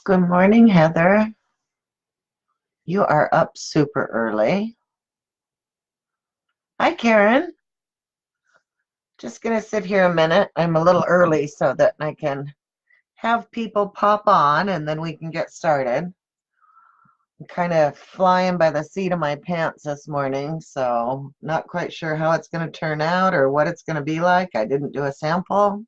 Good morning, Heather. You are up super early. Hi, Karen. Just going to sit here a minute. I'm a little early so that I can have people pop on and then we can get started. I'm kind of flying by the seat of my pants this morning, so not quite sure how it's going to turn out or what it's going to be like. I didn't do a sample.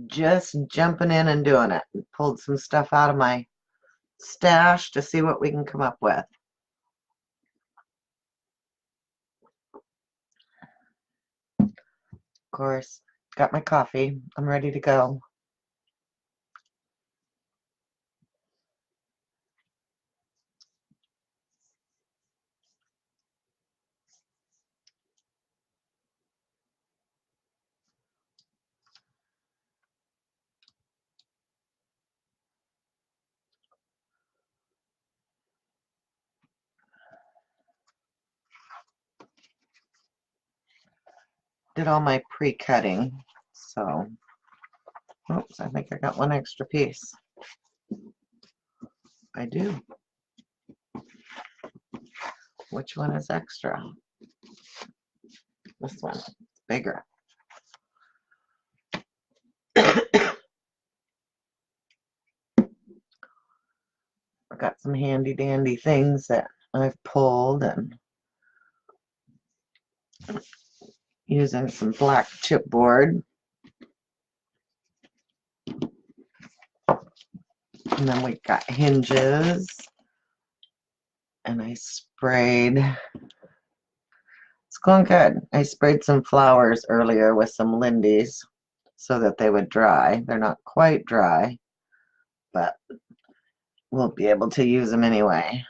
Just jumping in and doing it. Pulled some stuff out of my stash to see what we can come up with. Of course, got my coffee. I'm ready to go. Did all my pre-cutting. So, oops, I think I got one extra piece. I do. Which one is extra? This one. It's bigger. I got some handy dandy things that I've pulled and using some black chipboard. And then we got hinges. And I sprayed. It's going good. I sprayed some flowers earlier with some lindies so that they would dry. They're not quite dry, but we'll be able to use them anyway.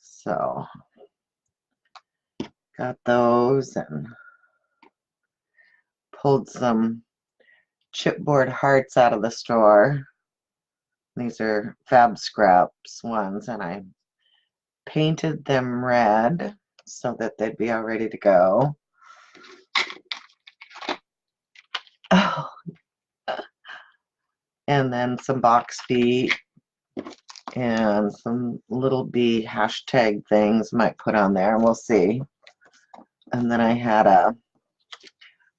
So got those and pulled some chipboard hearts out of the store. These are Fab Scraps ones, and I painted them red so that they'd be all ready to go. Oh, and then some box feet and some little bee hashtag things might put on there, and we'll see. And then I had a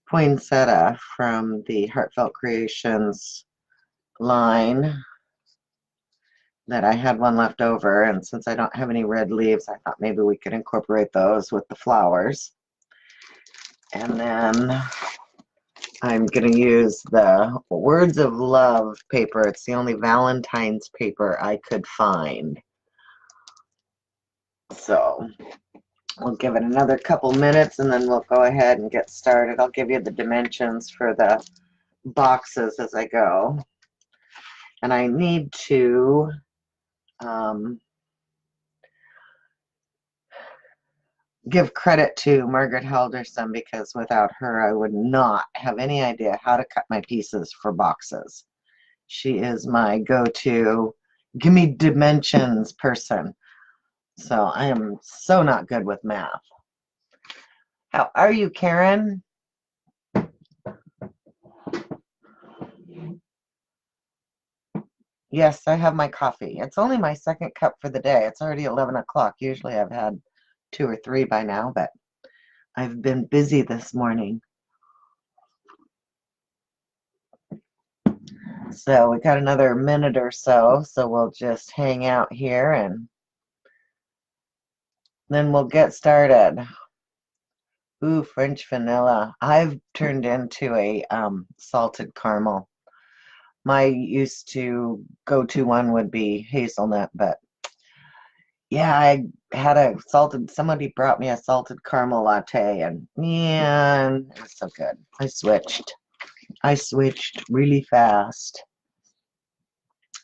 poinsettia from the Heartfelt Creations line that I had one left over, and since I don't have any red leaves, I thought maybe we could incorporate those with the flowers. And then I'm going to use the Words of Love paper. It's the only Valentine's paper I could find. So we'll give it another couple minutes and then we'll go ahead and get started. I'll give you the dimensions for the boxes as I go. And I need to give credit to Margaret Helderson, because without her I would not have any idea how to cut my pieces for boxes. She is my go-to give me dimensions person. So I am so not good with math. How are you, Karen? Yes, I have my coffee. It's only my second cup for the day. It's already 11 o'clock. Usually I've had 2 or 3 by now, but I've been busy this morning. So we got another minute or so, so we'll just hang out here and then we'll get started. Ooh, French vanilla. I've turned into a salted caramel. My used to go-to one would be hazelnut, but yeah, I had a somebody brought me a salted caramel latte, and man, it was so good. I switched really fast.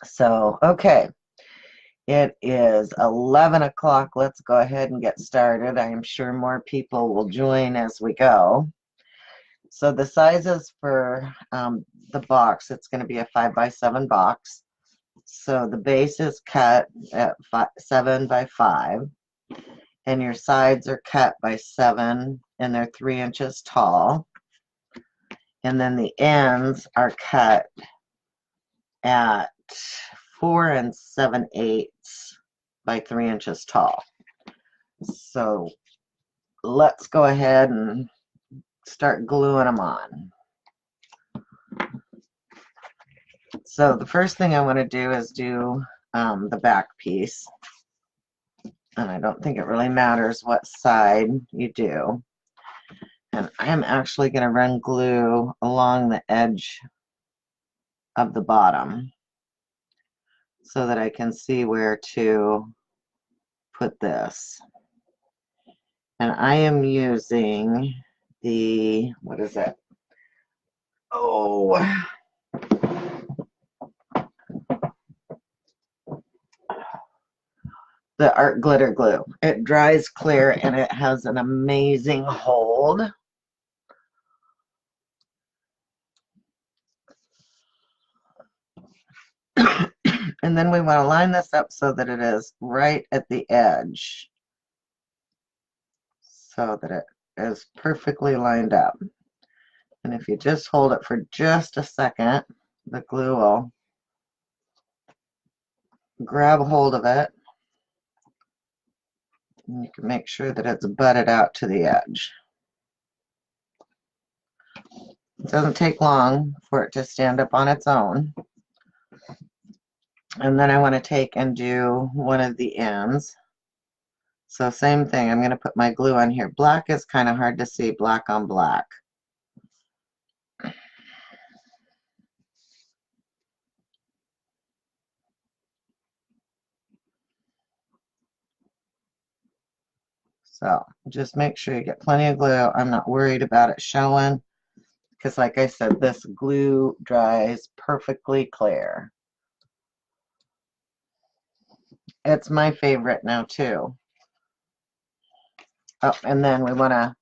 So, okay, it is 11 o'clock. Let's go ahead and get started. I am sure more people will join as we go. So the sizes for the box, it's going to be a 5x7 box. So the base is cut at 7 by 5, and your sides are cut by 7, and they're 3 inches tall. And then the ends are cut at 4 7/8 by 3 inches tall. So let's go ahead and start gluing them on. So the first thing I want to do is do the back piece. And I don't think it really matters what side you do. And I am actually going to run glue along the edge of the bottom so that I can see where to put this. And I am using the, what is it? Oh, the Art Glitter Glue. It dries clear and it has an amazing hold. And then we want to line this up so that it is right at the edge, so that it is perfectly lined up. And if you just hold it for just a second, the glue will grab hold of it. And you can make sure that it's butted out to the edge. It doesn't take long for it to stand up on its own. And then I want to take and do one of the ends. So same thing, I'm going to put my glue on here. Black is kind of hard to see, black on black. So just make sure you get plenty of glue. I'm not worried about it showing because like I said, this glue dries perfectly clear. It's my favorite now too. Oh, and then we want to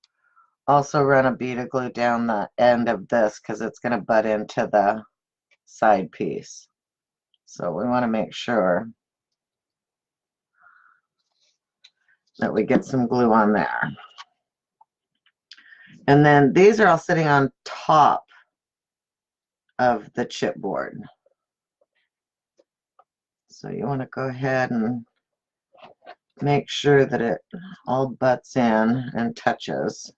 also run a bead of glue down the end of this because it's going to butt into the side piece. So we want to make sure that we get some glue on there. And then these are all sitting on top of the chipboard. So you want to go ahead and make sure that it all butts in and touches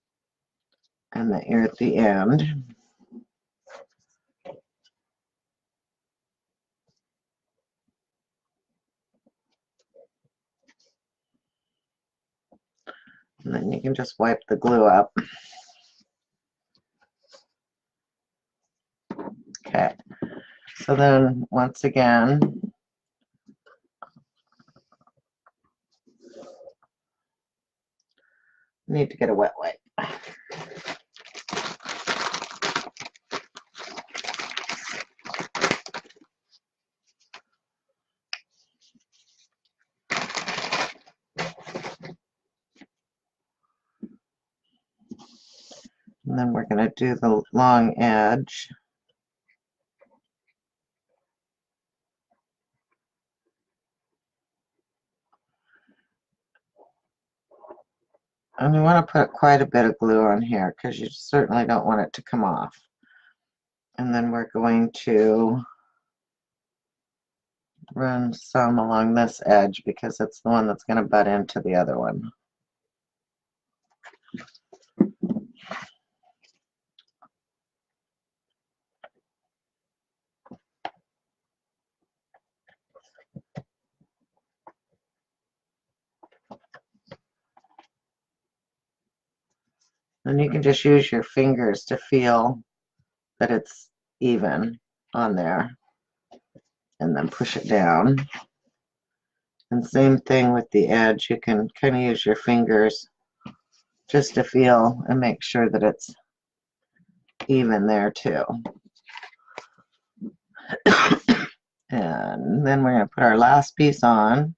and that you're at the end. And then you can just wipe the glue up. Okay, so then once again, need to get a wet wipe. And then we're going to do the long edge. And you want to put quite a bit of glue on here because you certainly don't want it to come off. And then we're going to run some along this edge because it's the one that's going to butt into the other one. And you can just use your fingers to feel that it's even on there and then push it down. And same thing with the edge, you can kind of use your fingers just to feel and make sure that it's even there too. And then we're going to put our last piece on.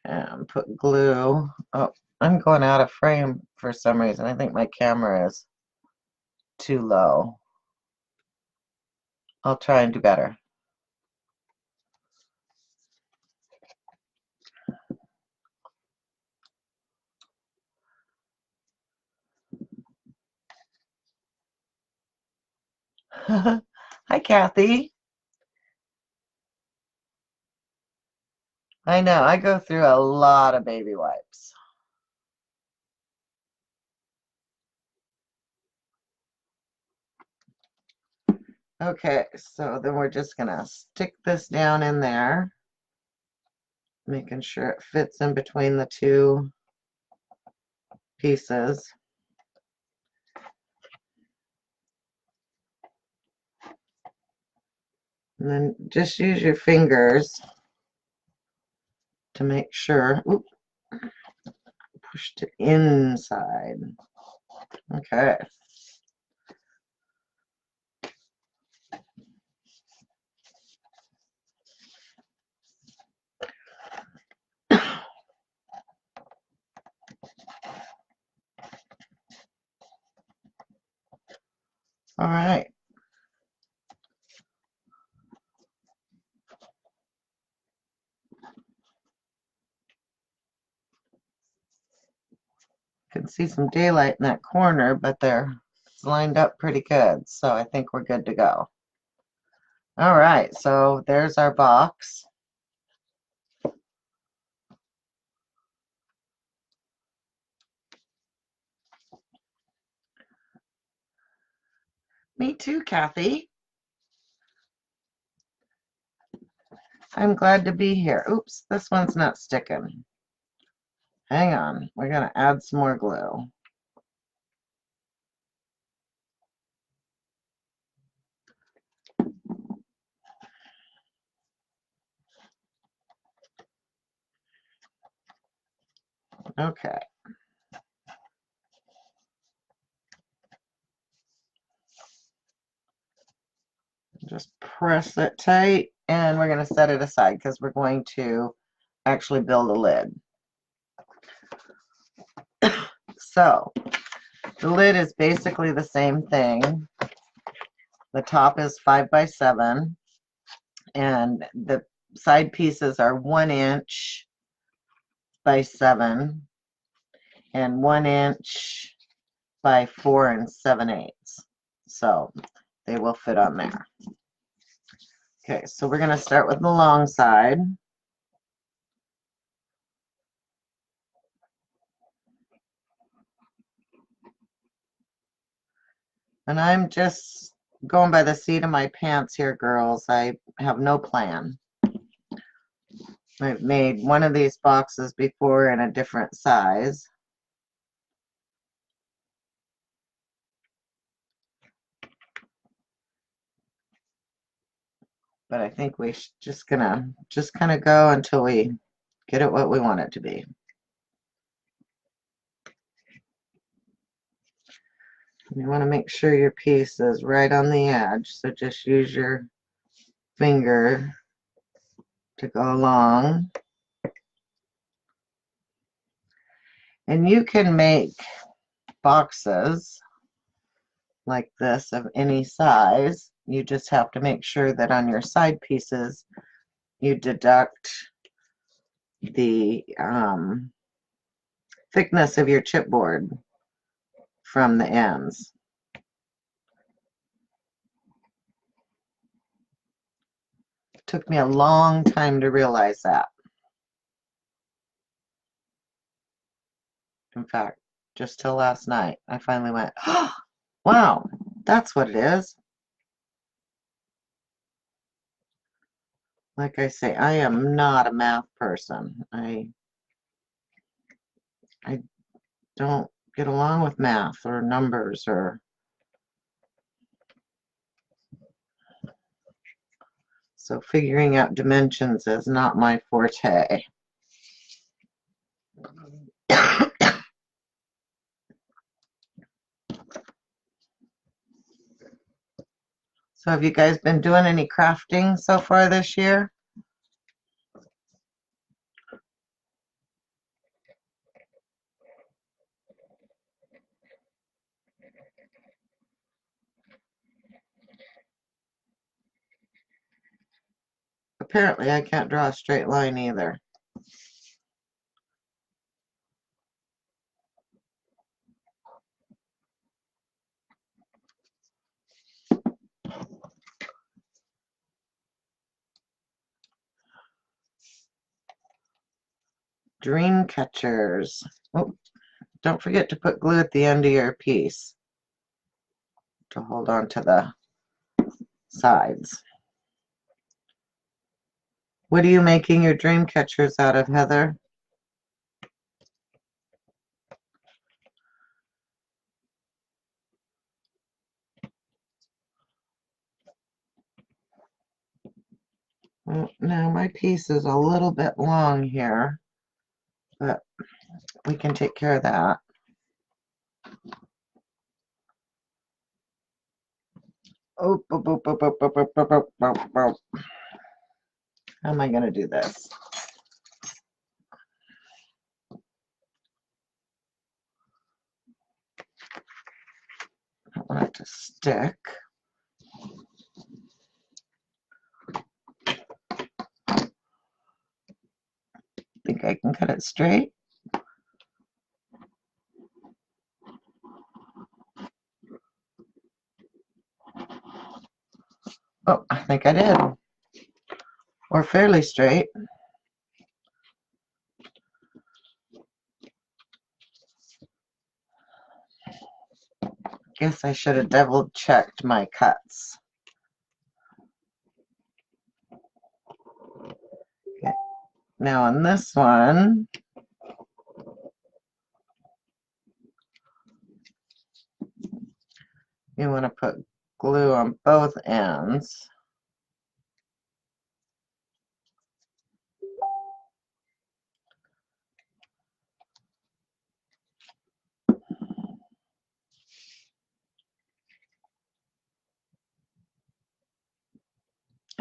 And put glue. Oh, I'm going out of frame for some reason. I think my camera is too low. I'll try and do better. Hi, Kathy. I know, I go through a lot of baby wipes. Okay, so then we're just gonna stick this down in there, making sure it fits in between the two pieces. And then just use your fingers to make sure. Oop, pushed it inside. Okay. All right. Can see some daylight in that corner, but they're lined up pretty good, so I think we're good to go. All right, so there's our box. Me too, Kathy. I'm glad to be here. Oops, this one's not sticking. Hang on, we're gonna add some more glue. Okay. Just press it tight, and we're going to set it aside because we're going to actually build a lid. So the lid is basically the same thing. The top is 5 by 7, and the side pieces are 1 inch by 7 and 1 inch by 4 7/8. So they will fit on there. Okay, so we're going to start with the long side. And I'm just going by the seat of my pants here, girls. I have no plan. I've made one of these boxes before in a different size. But I think we're just gonna kind of go until we get it what we want it to be. You want to make sure your piece is right on the edge, so just use your finger to go along. And you can make boxes like this of any size. You just have to make sure that on your side pieces you deduct the thickness of your chipboard from the ends. It took me a long time to realize that. In fact, just till last night, I finally went, oh, wow, that's what it is. Like I say, I am not a math person. I don't get along with math or numbers or so figuring out dimensions is not my forte. So have you guys been doing any crafting so far this year? Apparently I can't draw a straight line either. Dream catchers. Oh, don't forget to put glue at the end of your piece to hold on to the sides. What are you making your dream catchers out of, Heather? Well, now my piece is a little bit long here, but we can take care of that. Oh, how am I going to do this? I want it to stick. Think I can cut it straight? Oh, I think I did. Or fairly straight. Guess I should have double checked my cuts. Okay. Now on this one, you want to put glue on both ends.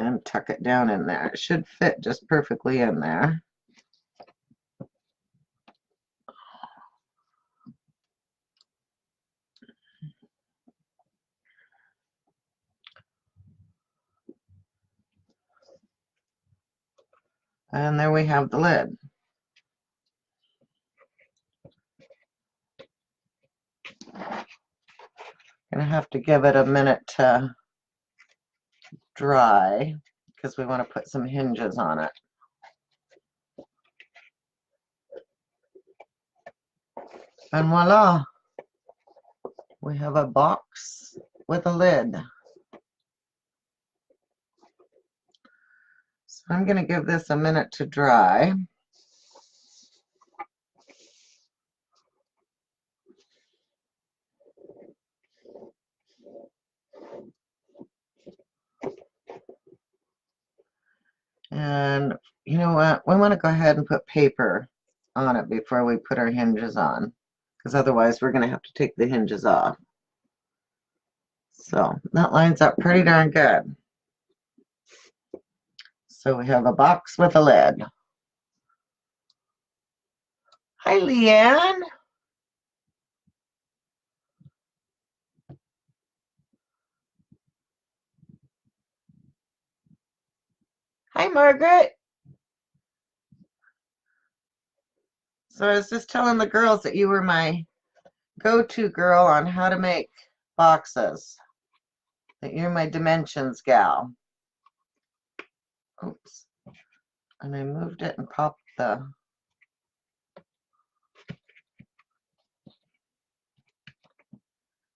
And tuck it down in there. It should fit just perfectly in there. And there we have the lid. Gonna have to give it a minute to dry because we want to put some hinges on it. And voila, we have a box with a lid. So I'm going to give this a minute to dry. And you know what? We want to go ahead and put paper on it before we put our hinges on, because otherwise we're going to have to take the hinges off. So that lines up pretty darn good. So we have a box with a lid. Hi, Leanne. Hi, Margaret. So I was just telling the girls that you were my go-to girl on how to make boxes. That you're my dimensions gal. Oops. And I moved it and popped the...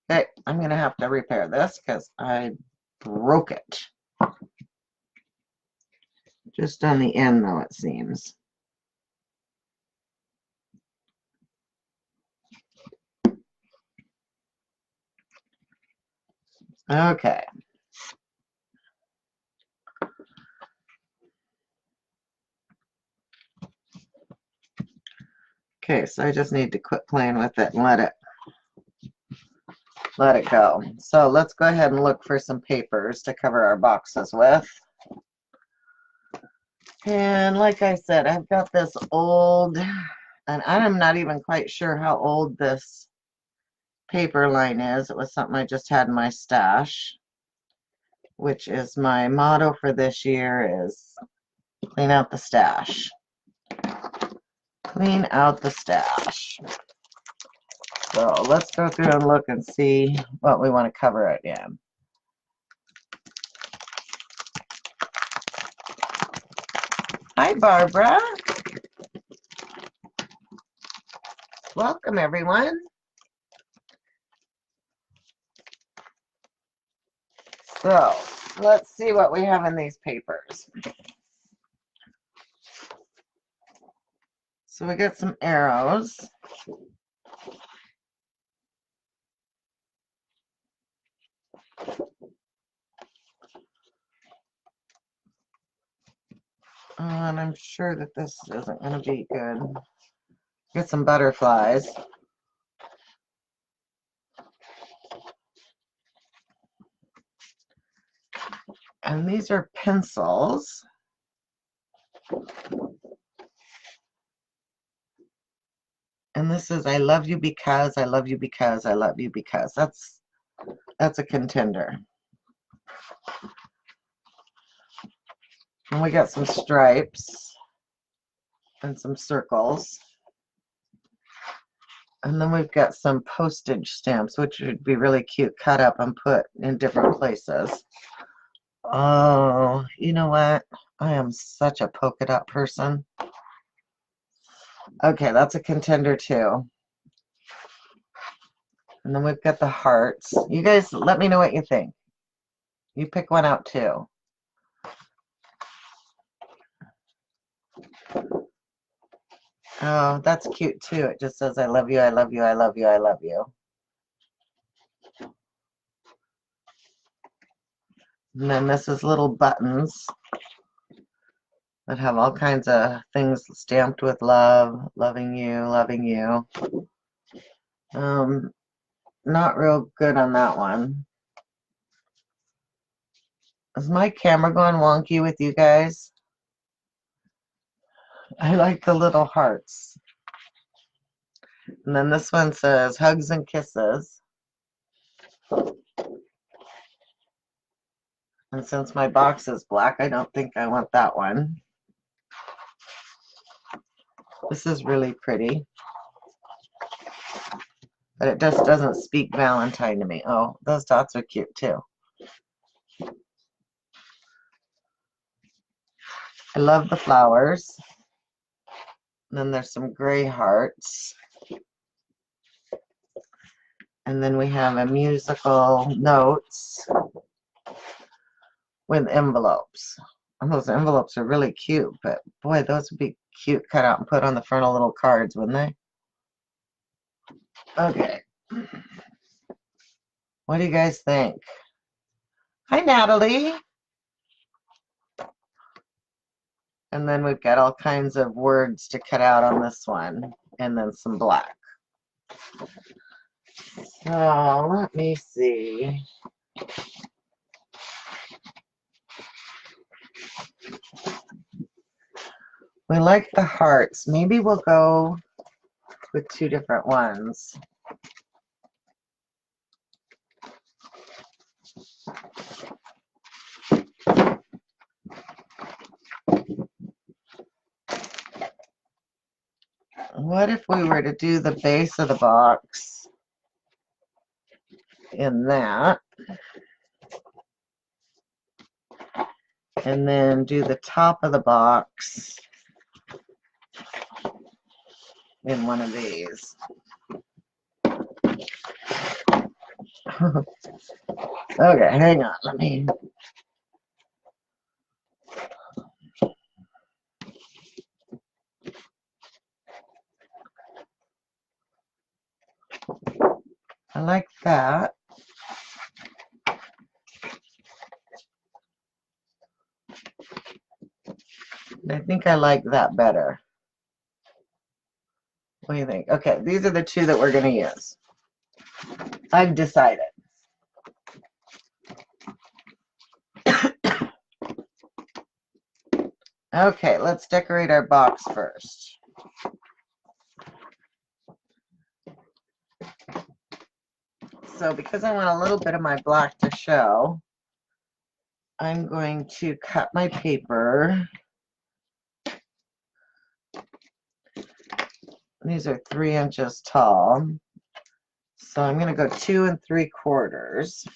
Okay, I'm going to have to repair this because I broke it. Just on the end, though, it seems. Okay. Okay, so I just need to quit playing with it and let it go. So let's go ahead and look for some papers to cover our boxes with. And like I said, I've got this old, and I'm not even quite sure how old this paper line is. It was something I just had in my stash, which is my motto for this year is clean out the stash. Clean out the stash. So let's go through and look and see what we want to cover it in. Hi, Barbara. Welcome, everyone. So, let's see what we have in these papers. So we got some arrows. And I'm sure that this isn't going to be good. Get some butterflies. And these are pencils. And this is I love you because, I love you because, I love you because. That's a contender. And we got some stripes and some circles. And then we've got some postage stamps, which would be really cute, cut up and put in different places. Oh, you know what? I am such a polka dot person. Okay, that's a contender too. And then we've got the hearts. You guys, let me know what you think. You pick one out too. Oh, that's cute too. It just says, I love you, I love you, I love you, I love you. And then this is little buttons that have all kinds of things stamped with love, loving you, loving you. Not real good on that one. Is my camera going wonky with you guys? I like the little hearts. And then this one says hugs and kisses. And since my box is black, I don't think I want that one. This is really pretty. But it just doesn't speak Valentine to me. Oh, those dots are cute too. I love the flowers. And then there's some gray hearts. And then we have a musical notes with envelopes. And those envelopes are really cute, but boy, those would be cute cut out and put on the front of little cards, wouldn't they? Okay. What do you guys think? Hi, Natalie. And then we've got all kinds of words to cut out on this one, and then some black. So let me see. We like the hearts. Maybe we'll go with two different ones. What if we were to do the base of the box in that, and then do the top of the box in one of these? Okay, hang on. Let me. I like that. I think I like that better. What do you think? Okay, these are the two that we're going to use. I've decided. Okay, let's decorate our box first. So because I want a little bit of my black to show, I'm going to cut my paper. These are 3 inches tall. So I'm going to go 2 3/4.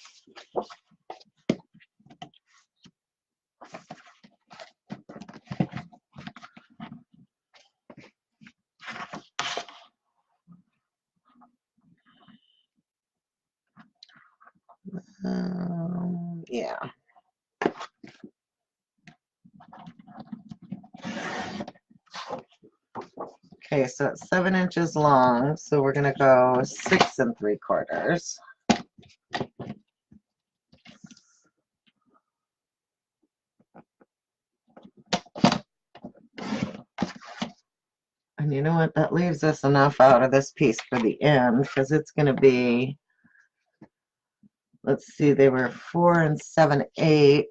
Yeah. Okay, so it's 7 inches long, so we're gonna go 6 3/4. And you know what? That leaves us enough out of this piece for the end, because it's gonna be, let's see, they were 4 7/8.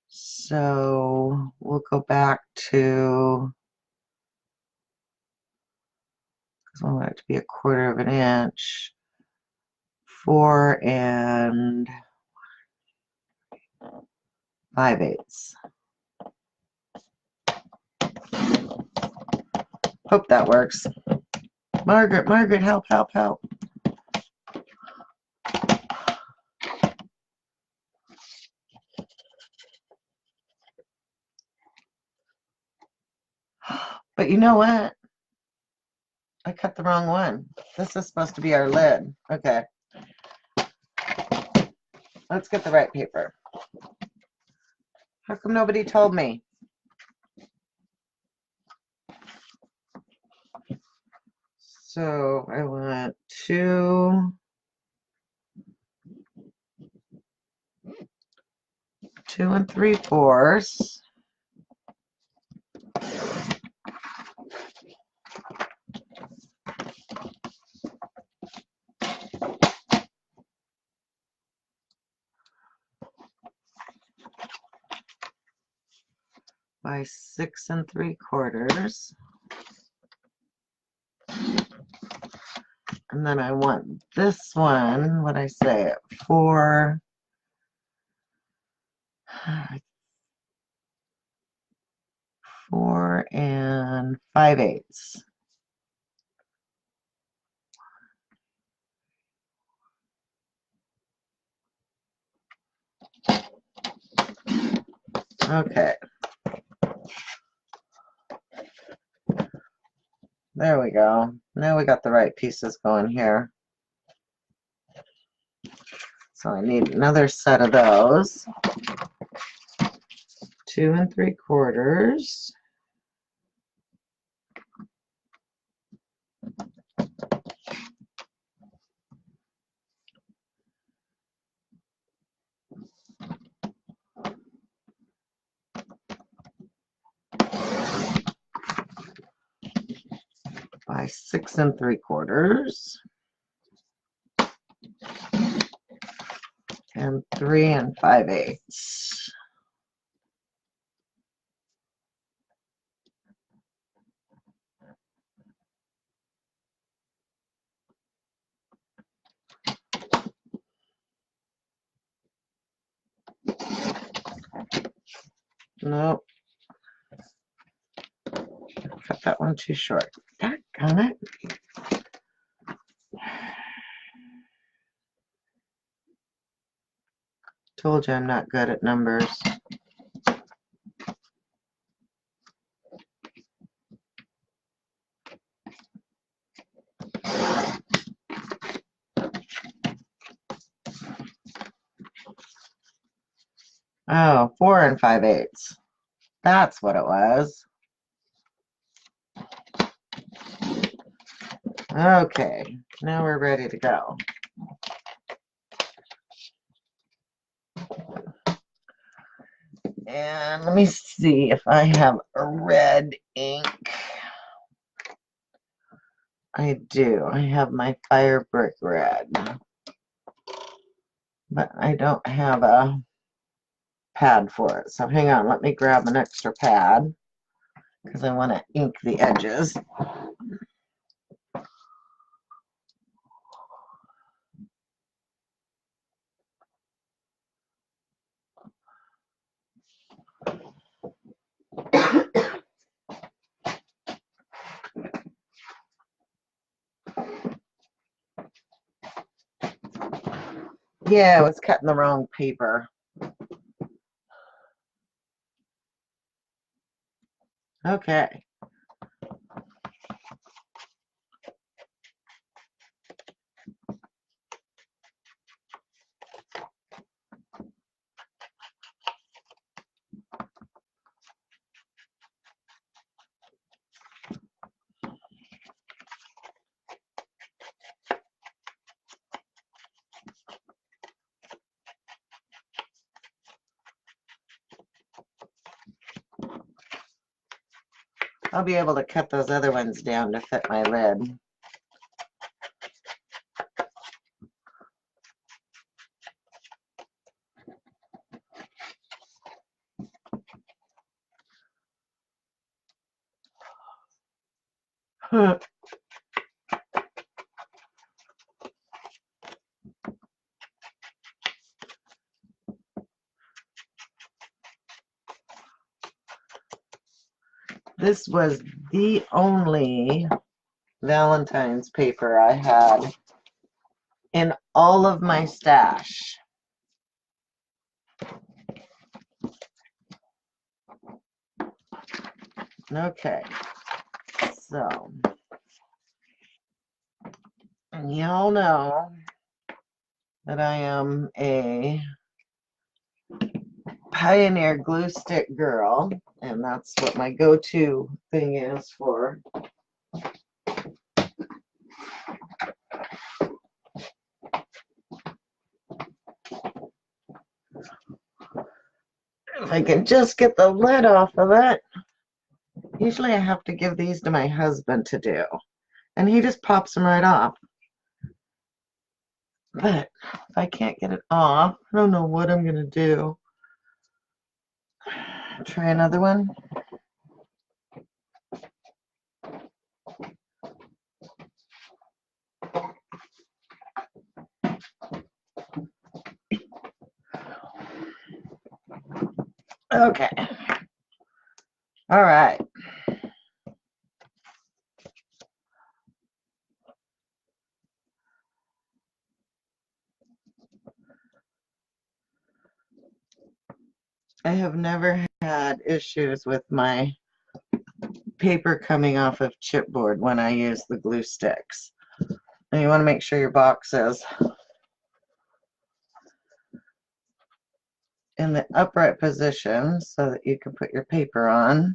So we'll go back to, because I want it to be 1/4 of an inch, 4 5/8. Hope that works. Margaret, help, help, help. But you know what? I cut the wrong one. This is supposed to be our lid. Okay. Let's get the right paper. How come nobody told me? So I want 2 3/4 by 6 3/4. And then I want this one, what I say, 4 5/8. Okay. There we go. Now we got the right pieces going here. So I need another set of those. 2 3/4. By 6 3/4. And 3 5/8. Nope. Cut that one too short. Doggone it. Told you I'm not good at numbers. Oh, 4 5/8. That's what it was. Okay, now we're ready to go. And let me see if I have a red ink. I do. I have my fire brick red. But I don't have a pad for it. So hang on, let me grab an extra pad because I want to ink the edges. Yeah, I was cutting the wrong paper. Okay. I'll be able to cut those other ones down to fit my lid. This was the only Valentine's paper I had in all of my stash. Okay, so, and y'all know that I am a Pioneer glue stick girl, and that's what my go-to thing is for if I can just get the lid off of it. Usually I have to give these to my husband to do, and he just pops them right off. But if I can't get it off, I don't know what I'm going to do. Try another one. Okay. All right. I have never had issues with my paper coming off of chipboard when I use the glue sticks. And you want to make sure your box is in the upright position so that you can put your paper on.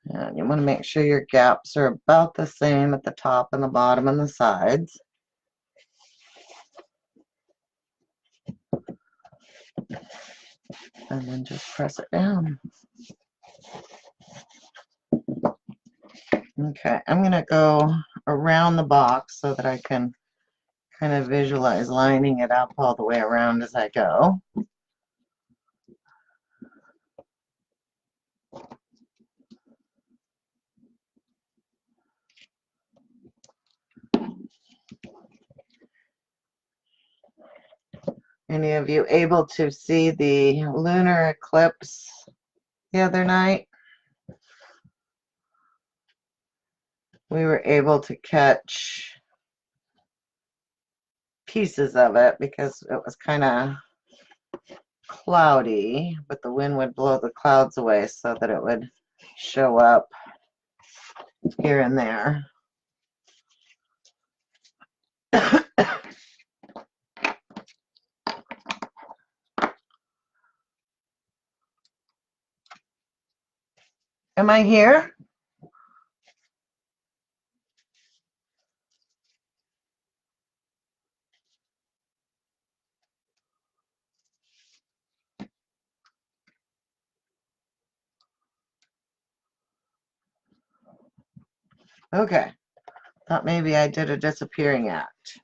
And you want to make sure your gaps are about the same at the top and the bottom and the sides. And then just press it down. Okay, I'm going to go around the box so that I can kind of visualize lining it up all the way around as I go. Any of you able to see the lunar eclipse the other night? We were able to catch pieces of it because it was kind of cloudy, but the wind would blow the clouds away so that it would show up here and there. Am I here? Okay. Thought maybe I did a disappearing act.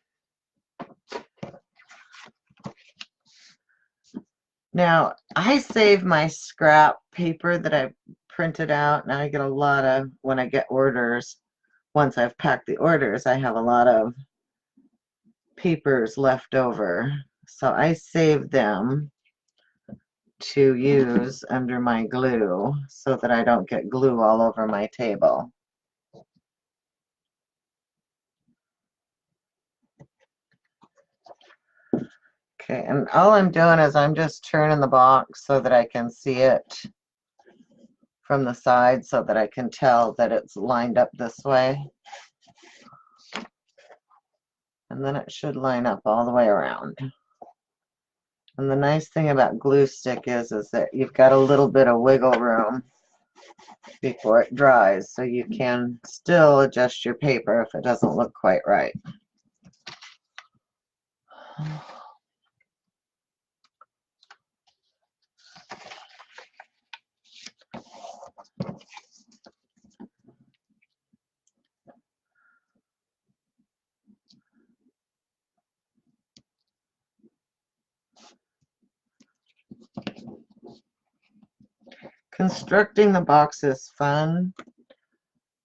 Now, I save my scrap paper that I printed out, and I get a lot of, when I get orders, once I've packed the orders, I have a lot of papers left over. So I save them to use under my glue so that I don't get glue all over my table. Okay, and all I'm doing is I'm just turning the box so that I can see it from the side so that I can tell that it's lined up this way. And then it should line up all the way around. And the nice thing about glue stick is that you've got a little bit of wiggle room before it dries, so you can still adjust your paper if it doesn't look quite right. Constructing the box is fun,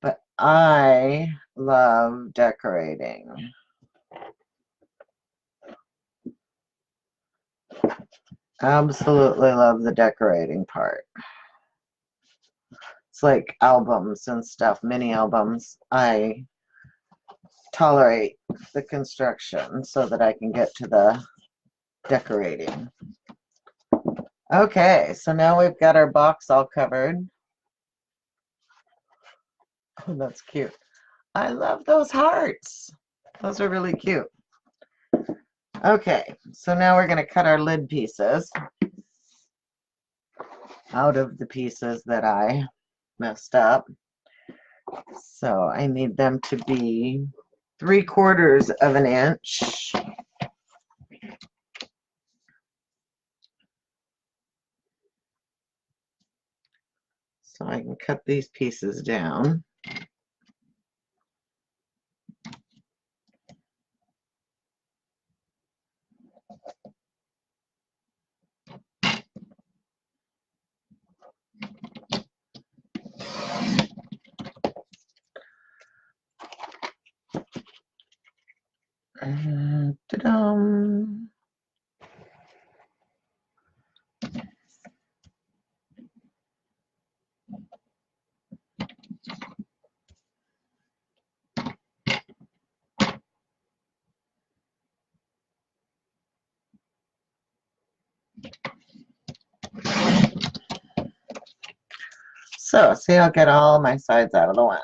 but I love decorating. Absolutely love the decorating part. It's like albums and stuff, mini albums. I tolerate the construction so that I can get to the decorating. Okay, so now we've got our box all covered. Oh, that's cute. I love those hearts. Those are really cute. Okay, so now we're going to cut our lid pieces out of the pieces that I messed up. So I need them to be 3/4 of an inch. So I can cut these pieces down. Ta-dum. So, see, I'll get all my sides out of the way.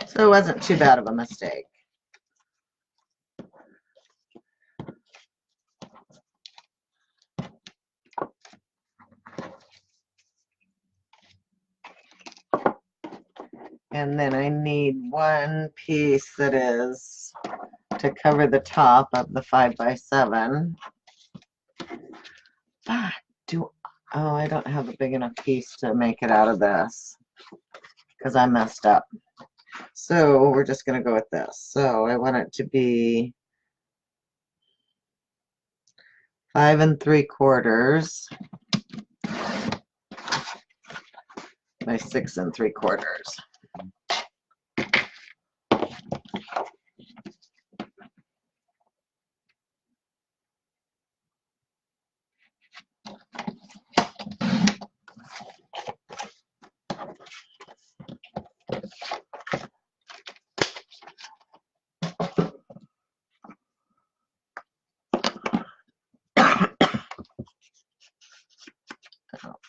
So it wasn't too bad of a mistake. And then I need one piece that is to cover the top of the 5x7. But I don't have a big enough piece to make it out of this because I messed up. So we're just going to go with this. So I want it to be 5 3/4 by 6 3/4.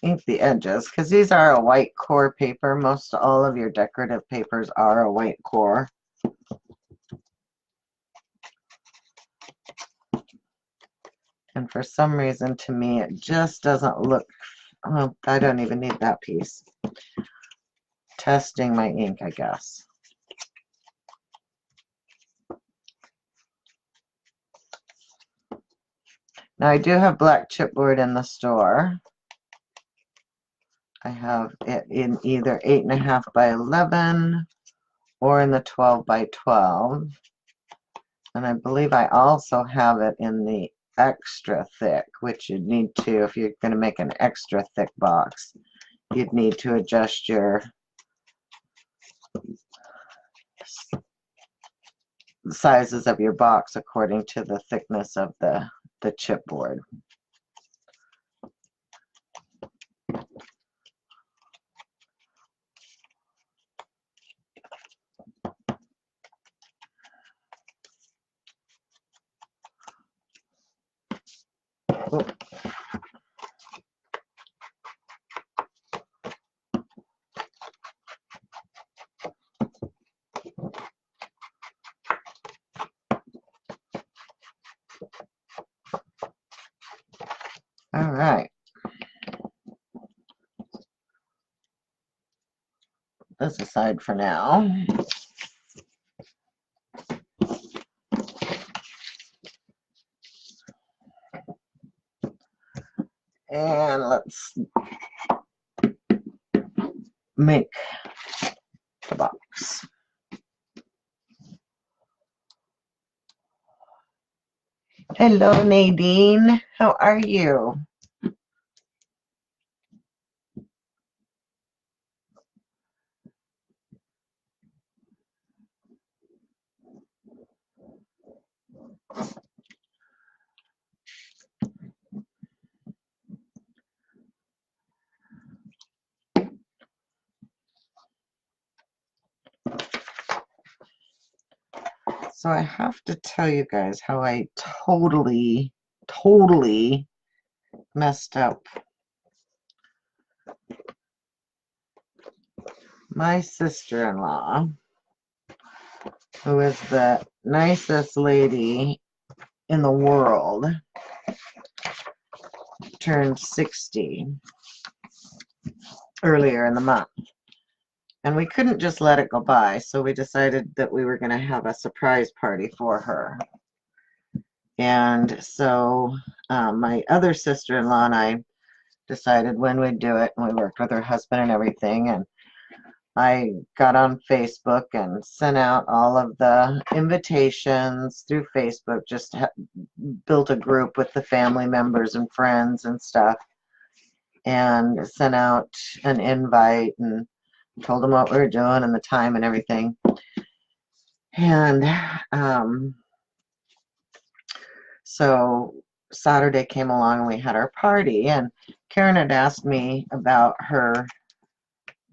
Ink the edges because these are a white core paper. Most all of your decorative papers are a white core. And for some reason, to me, it just doesn't look, well, I don't even need that piece. Testing my ink, I guess. Now, I do have black chipboard in the store. I have it in either 8.5 by 11 or in the 12 by 12. And I believe I also have it in the extra thick, which you'd need to, if you're going to make an extra thick box, you'd need to adjust your sizes of your box according to the thickness of the chipboard. Oh. All right. This aside for now. And let's make the box. Hello, Nadine. How are you? So I have to tell you guys how I totally messed up. My sister-in-law, who is the nicest lady in the world, turned 60 earlier in the month. And we couldn't just let it go by, so we decided that we were going to have a surprise party for her. And so my other sister-in-law and I decided when we'd do it, and we worked with her husband and everything, and I got on Facebook and sent out all of the invitations through Facebook, just built a group with the family members and friends and stuff, and sent out an invite and told them what we were doing and the time and everything. And so Saturday came along and we had our party, and Karen had asked me about her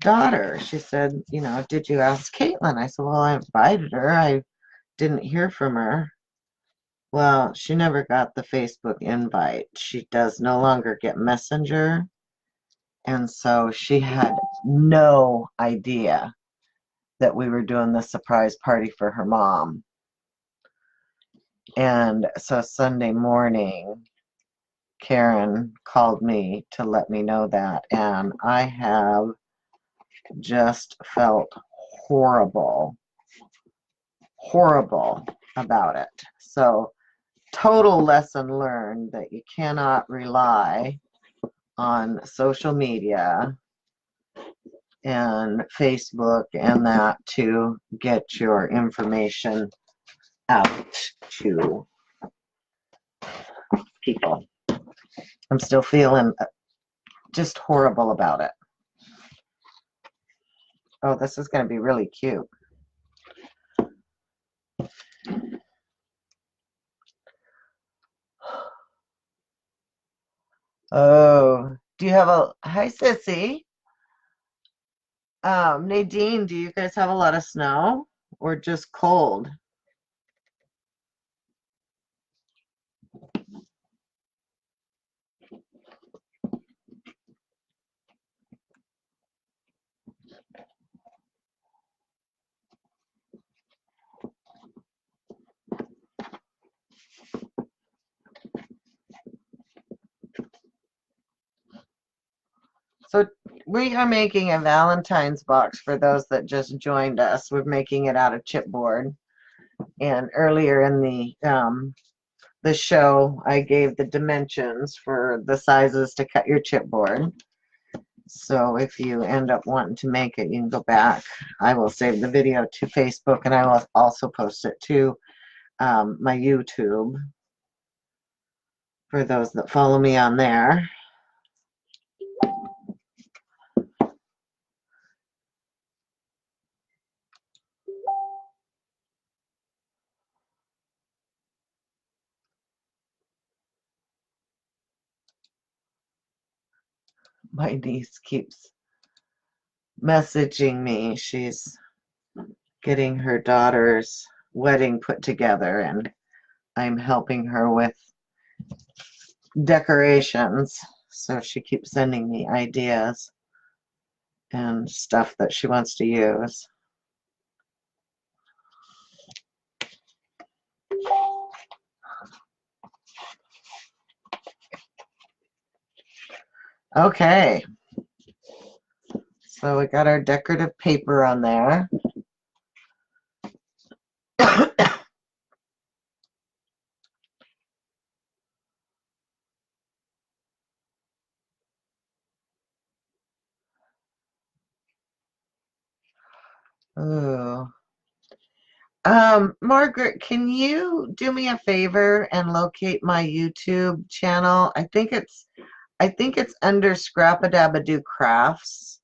daughter. She said, you know, did you ask Caitlin? I said, well, I invited her. I didn't hear from her. Well, she never got the Facebook invite. She does no longer get Messenger. And so she had no idea that we were doing the surprise party for her mom. And so Sunday morning, Karen called me to let me know that. And I have just felt horrible about it. So total lesson learned that you cannot rely on social media and Facebook and that to get your information out to people. I'm still feeling just horrible about it. Oh, this is going to be really cute. Oh, do you have a, hi Sissy. Nadine, do you guys have a lot of snow or just cold? So we are making a Valentine's box for those that just joined us. We're making it out of chipboard. And earlier in the show, I gave the dimensions for the sizes to cut your chipboard. So if you end up wanting to make it, you can go back. I will save the video to Facebook, and I will also post it to my YouTube for those that follow me on there. My niece keeps messaging me. She's getting her daughter's wedding put together, and I'm helping her with decorations. So she keeps sending me ideas and stuff that she wants to use. Okay, so we got our decorative paper on there. Ooh. Margaret, can you do me a favor and locate my YouTube channel? I think it's under Scrappadabadoo Crafts,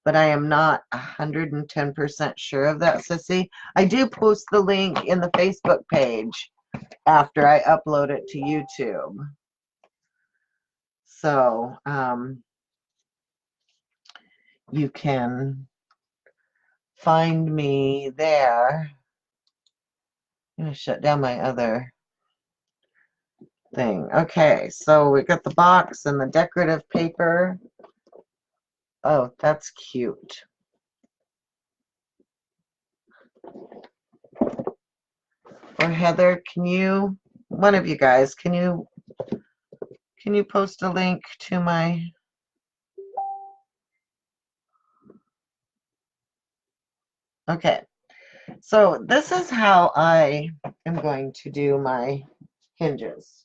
but I am not 110% sure of that, Sissy. I do post the link in the Facebook page after I upload it to YouTube. So, you can find me there. I'm going to shut down my other thing. Okay, so we got the box and the decorative paper. Oh, that's cute. Or Heather, one of you guys, can you post a link to my... Okay, so this is how I am going to do my hinges.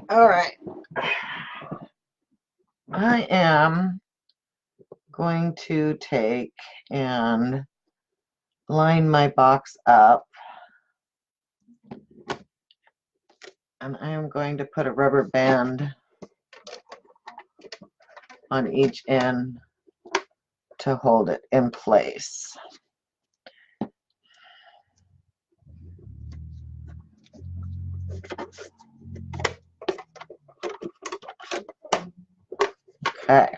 All right. I am going to take and line my box up, and I am going to put a rubber band on each end to hold it in place. Okay.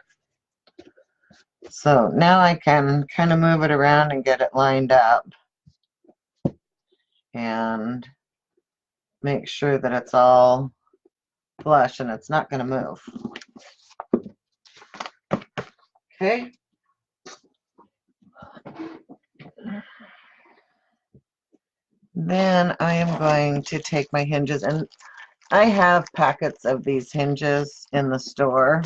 So now I can kind of move it around and get it lined up and make sure that it's all flush and it's not going to move. Okay. Then I am going to take my hinges, and I have packets of these hinges in the store,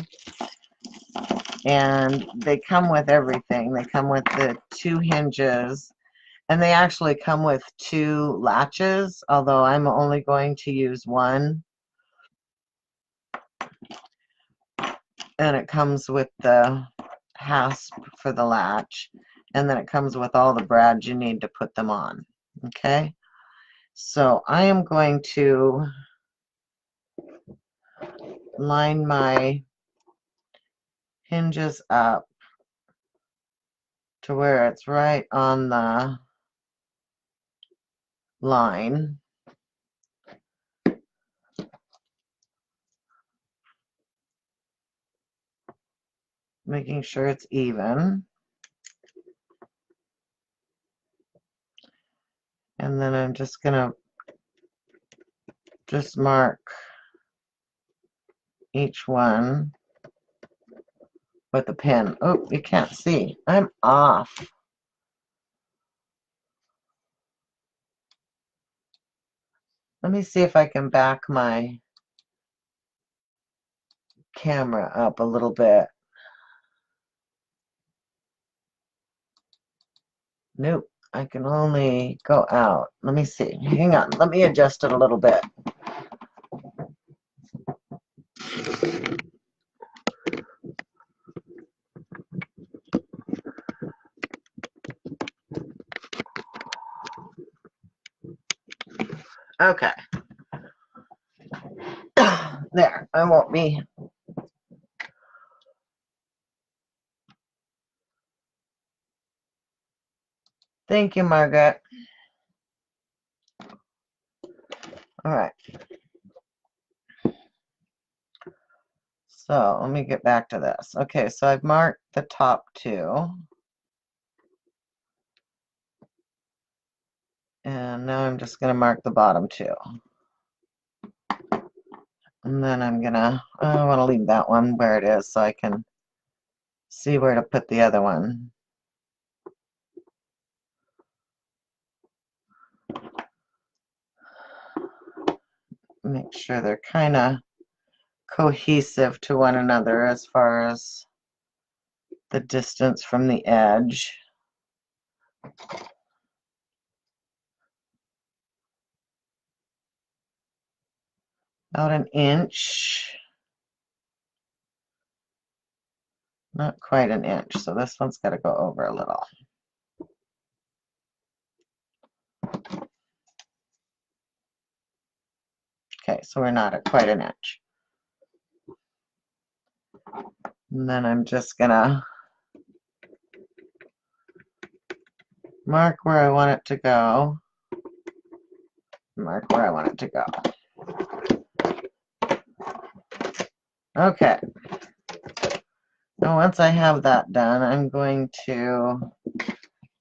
and they come with everything. They come with the 2 hinges, and they actually come with 2 latches, although I'm only going to use one. And it comes with the hasp for the latch, and then it comes with all the brads you need to put them on. Okay, so I am going to line my hinges up to where it's right on the line. Making sure it's even. And then I'm just gonna mark each one with a pin. Oh, you can't see. I'm off. Let me see if I can back my camera up a little bit. Nope, I can only go out. Let me see. Hang on. Let me adjust it a little bit. Okay. There, I won't be. Thank you, Margaret. All right. So let me get back to this. Okay, so I've marked the top 2. And now I'm just going to mark the bottom 2. And then I want to leave that one where it is so I can see where to put the other one. make sure they're kind of cohesive to one another as far as the distance from the edge. About an inch. Not quite an inch, so this one's got to go over a little. Okay, so we're not at quite an inch. And then I'm just gonna mark where I want it to go. Mark where I want it to go. Okay. Now once I have that done, I'm going to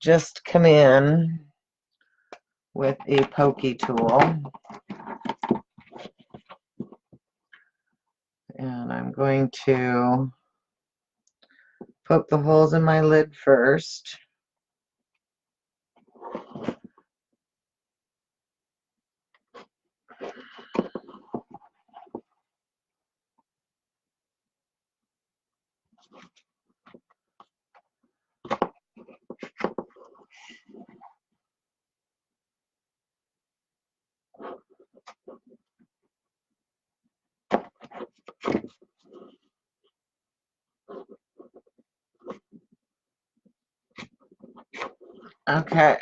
just come in with a pokey tool. And I'm going to poke the holes in my lid first. Okay,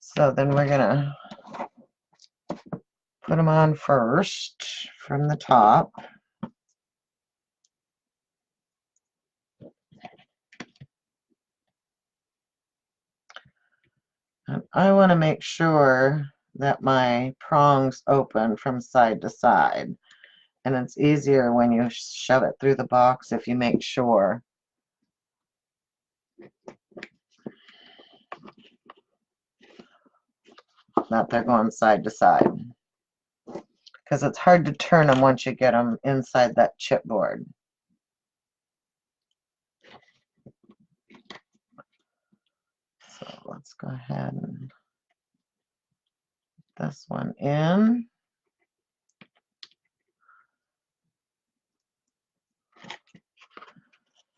so then we're gonna put them on first from the top. And I want to make sure that my prongs open from side to side. And it's easier when you shove it through the box if you make sure that they're going side to side. Because it's hard to turn them once you get them inside that chipboard. So let's go ahead and put this one in.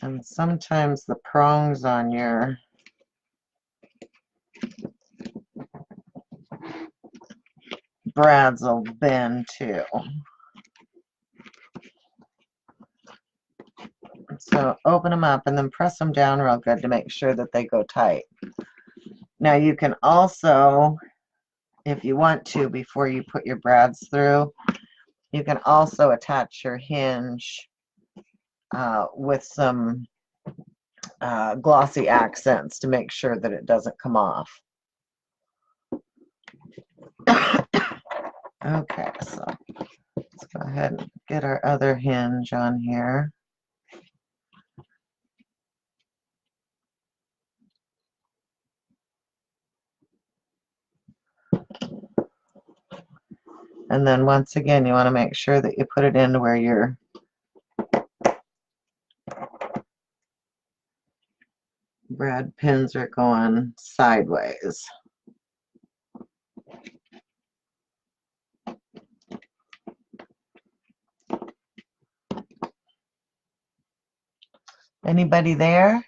And sometimes the prongs on your brads will bend too. So open them up and then press them down real good to make sure that they go tight. Now you can also, if you want to, before you put your brads through, you can also attach your hinge with some glossy accents to make sure that it doesn't come off. Okay, so let's go ahead and get our other hinge on here. And then once again, you want to make sure that you put it into where your brad pins are going sideways. Anybody there?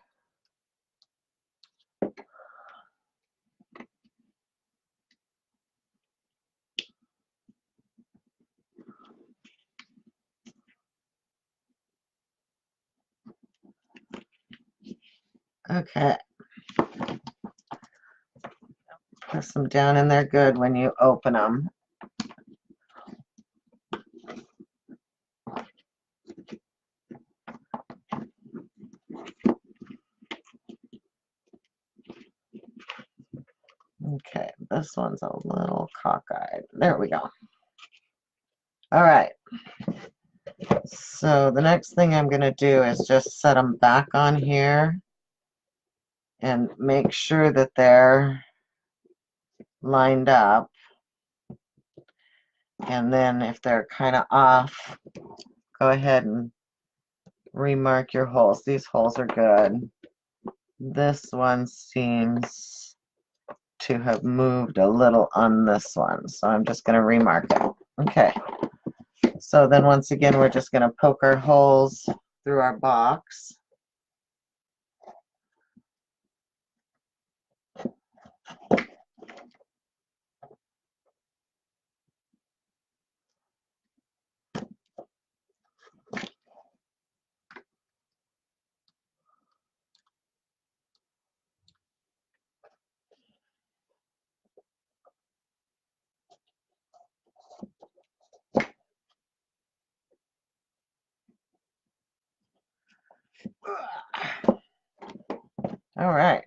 Okay. Press them down in there good when you open them. Okay, this one's a little cockeyed. There we go. All right. So the next thing I'm going to do is just set them back on here and make sure that they're lined up. And then if they're kind of off, go ahead and remark your holes. These holes are good. This one seems to have moved a little on this one, so I'm just going to remark it. Okay, so then once again, we're just going to poke our holes through our box. All right.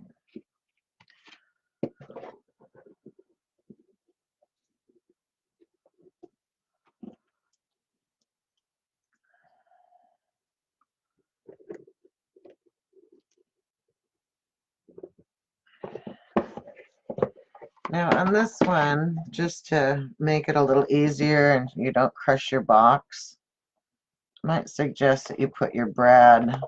Now on this one, just to make it a little easier and you don't crush your box, I might suggest that you put your brad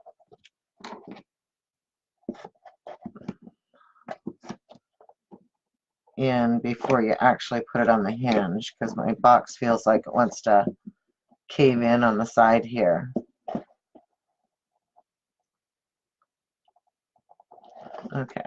in before you actually put it on the hinge, because my box feels like it wants to cave in on the side here. Okay.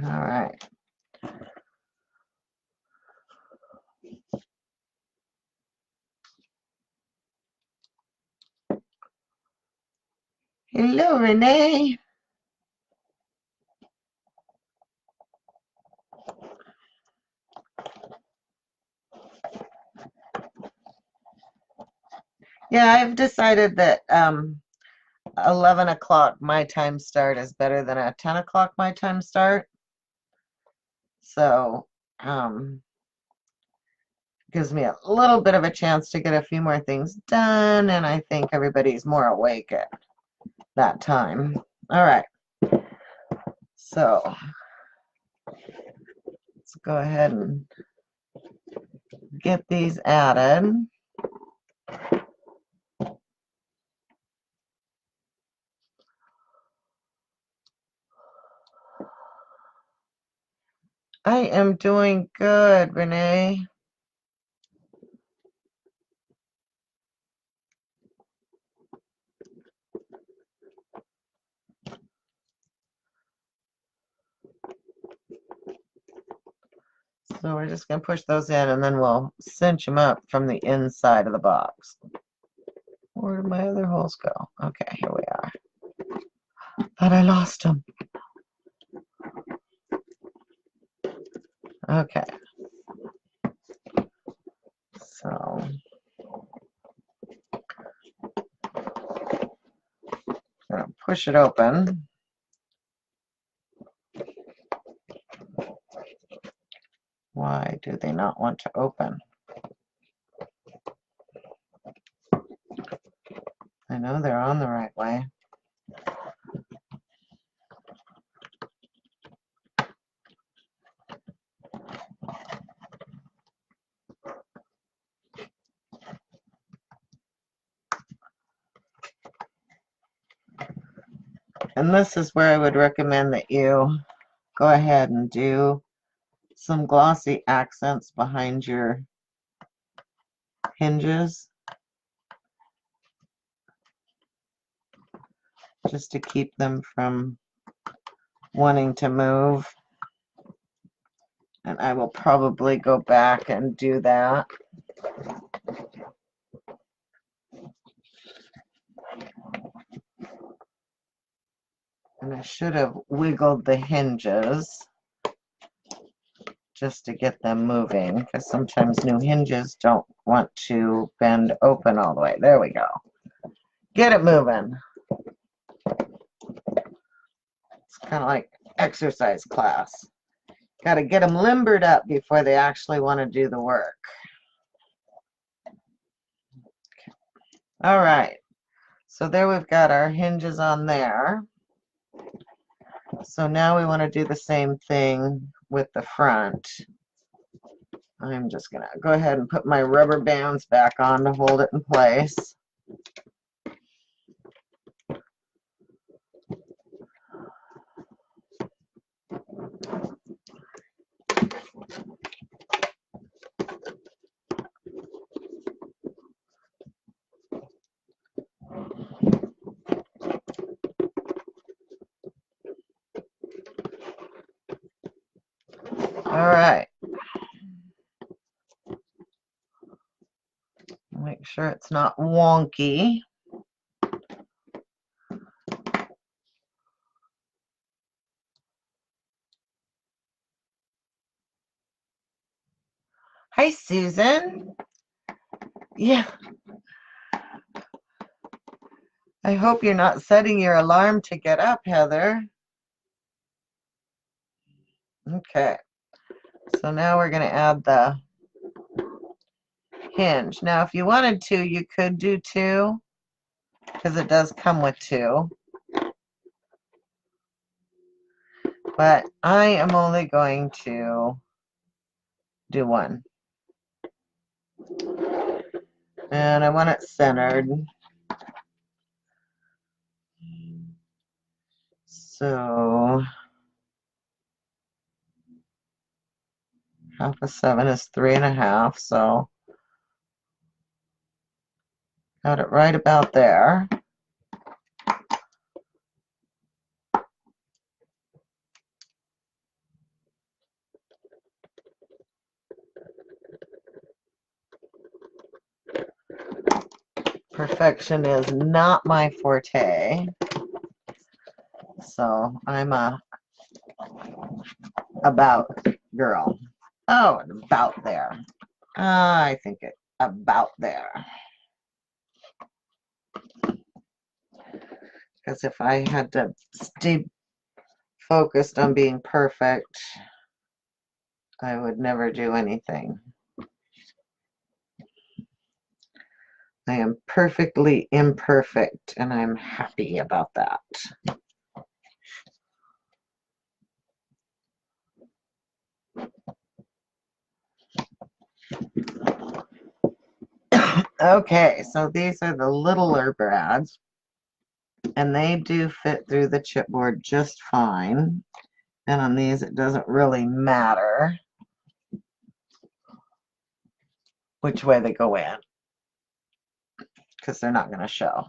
All right. Hello, Renee. Yeah, I've decided that 11 o'clock my time start is better than a 10 o'clock my time start. So, gives me a little bit of a chance to get a few more things done, and I think everybody's more awake at that time. All right. So, let's go ahead and get these added. I am doing good, Renee. So we're just going to push those in, and then we'll cinch them up from the inside of the box. Where did my other holes go? Okay, here we are. Thought I lost them. Okay. So, I'm going to push it open. Why do they not want to open? I know they're on the right way. And this is where I would recommend that you go ahead and do some glossy accents behind your hinges, just to keep them from wanting to move. And I will probably go back and do that. And I should have wiggled the hinges just to get them moving, because sometimes new hinges don't want to bend open all the way. There we go. Get it moving. It's kind of like exercise class. Got to get them limbered up before they actually want to do the work. All right. So there we've got our hinges on there. So now we want to do the same thing with the front. I'm just gonna go ahead and put my rubber bands back on to hold it in place. All right. Make sure it's not wonky. Hi, Susan. Yeah, I hope you're not setting your alarm to get up, Heather. Okay, so now we're going to add the hinge. Now, if you wanted to, you could do two, because it does come with two. But I am only going to do one. And I want it centered. So half of 7 is 3.5, so got it right about there. Perfection is not my forte, so I'm a about girl. Oh, about there. I think it about there. Because if I had to stay focused on being perfect, I would never do anything. I am perfectly imperfect, and I'm happy about that. Okay, so these are the littler brads, and they do fit through the chipboard just fine. And on these, it doesn't really matter which way they go in, because they're not going to show.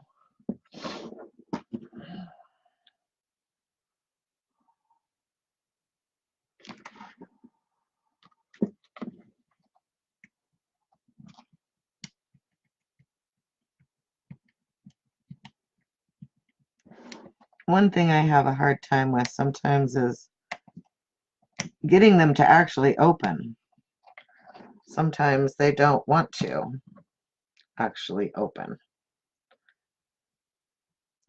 One thing I have a hard time with sometimes is getting them to actually open. Sometimes they don't want to actually open.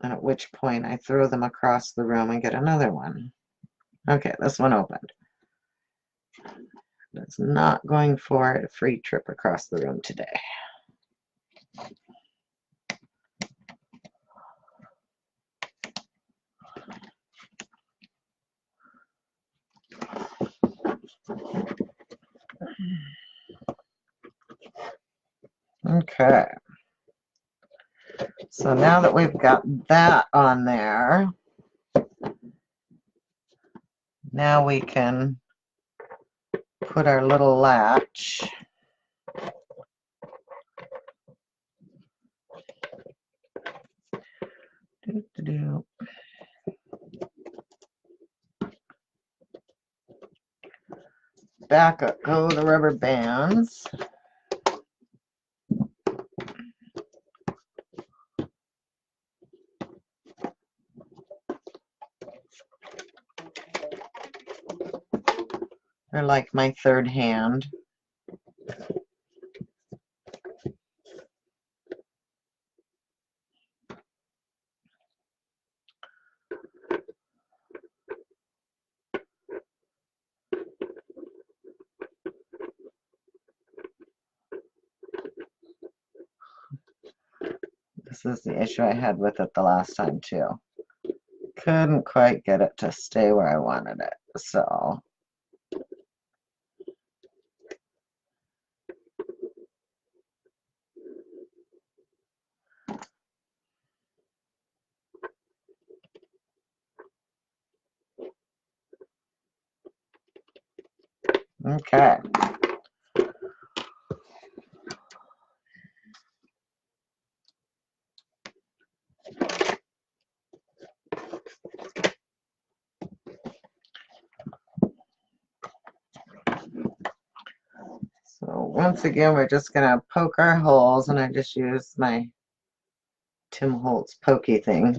And at which point I throw them across the room and get another one. Okay, this one opened. It's not going for a free trip across the room today. Okay. So now that we've got that on there, now we can put our little latch. Back up go the rubber bands. They're like my third hand. This is the issue I had with it the last time too. Couldn't quite get it to stay where I wanted it. So Okay. So once again, we're just going to poke our holes, and I just use my Tim Holtz pokey thing.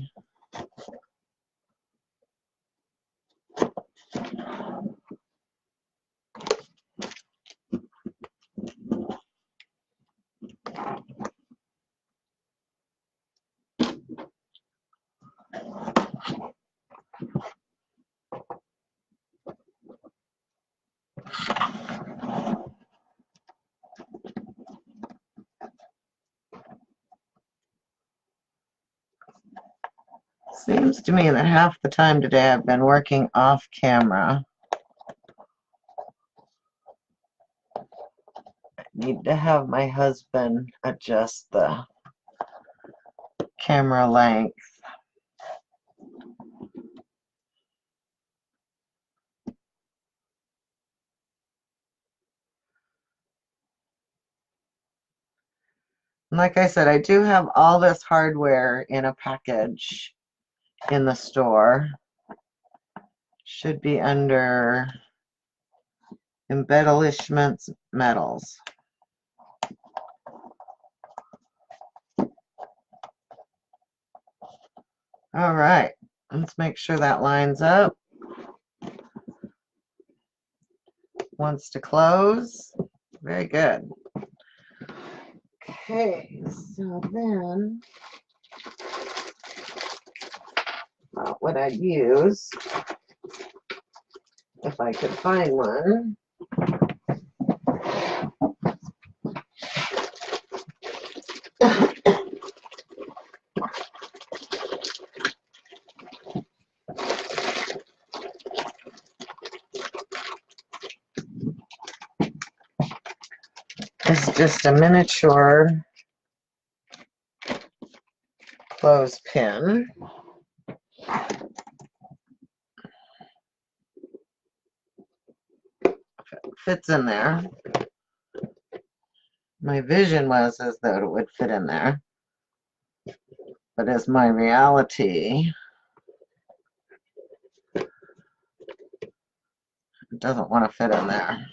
Seems to me that half the time today I've been working off camera. I need to have my husband adjust the camera length. Like I said, I do have all this hardware in a package in the store. Should be under embellishments metals. All right, let's make sure that lines up. Wants to close. Very good. Okay, so then what I'd use, if I could find one, is just a miniature clothespin. Fits in there. My vision was as though it would fit in there, but as my reality, it doesn't want to fit in there.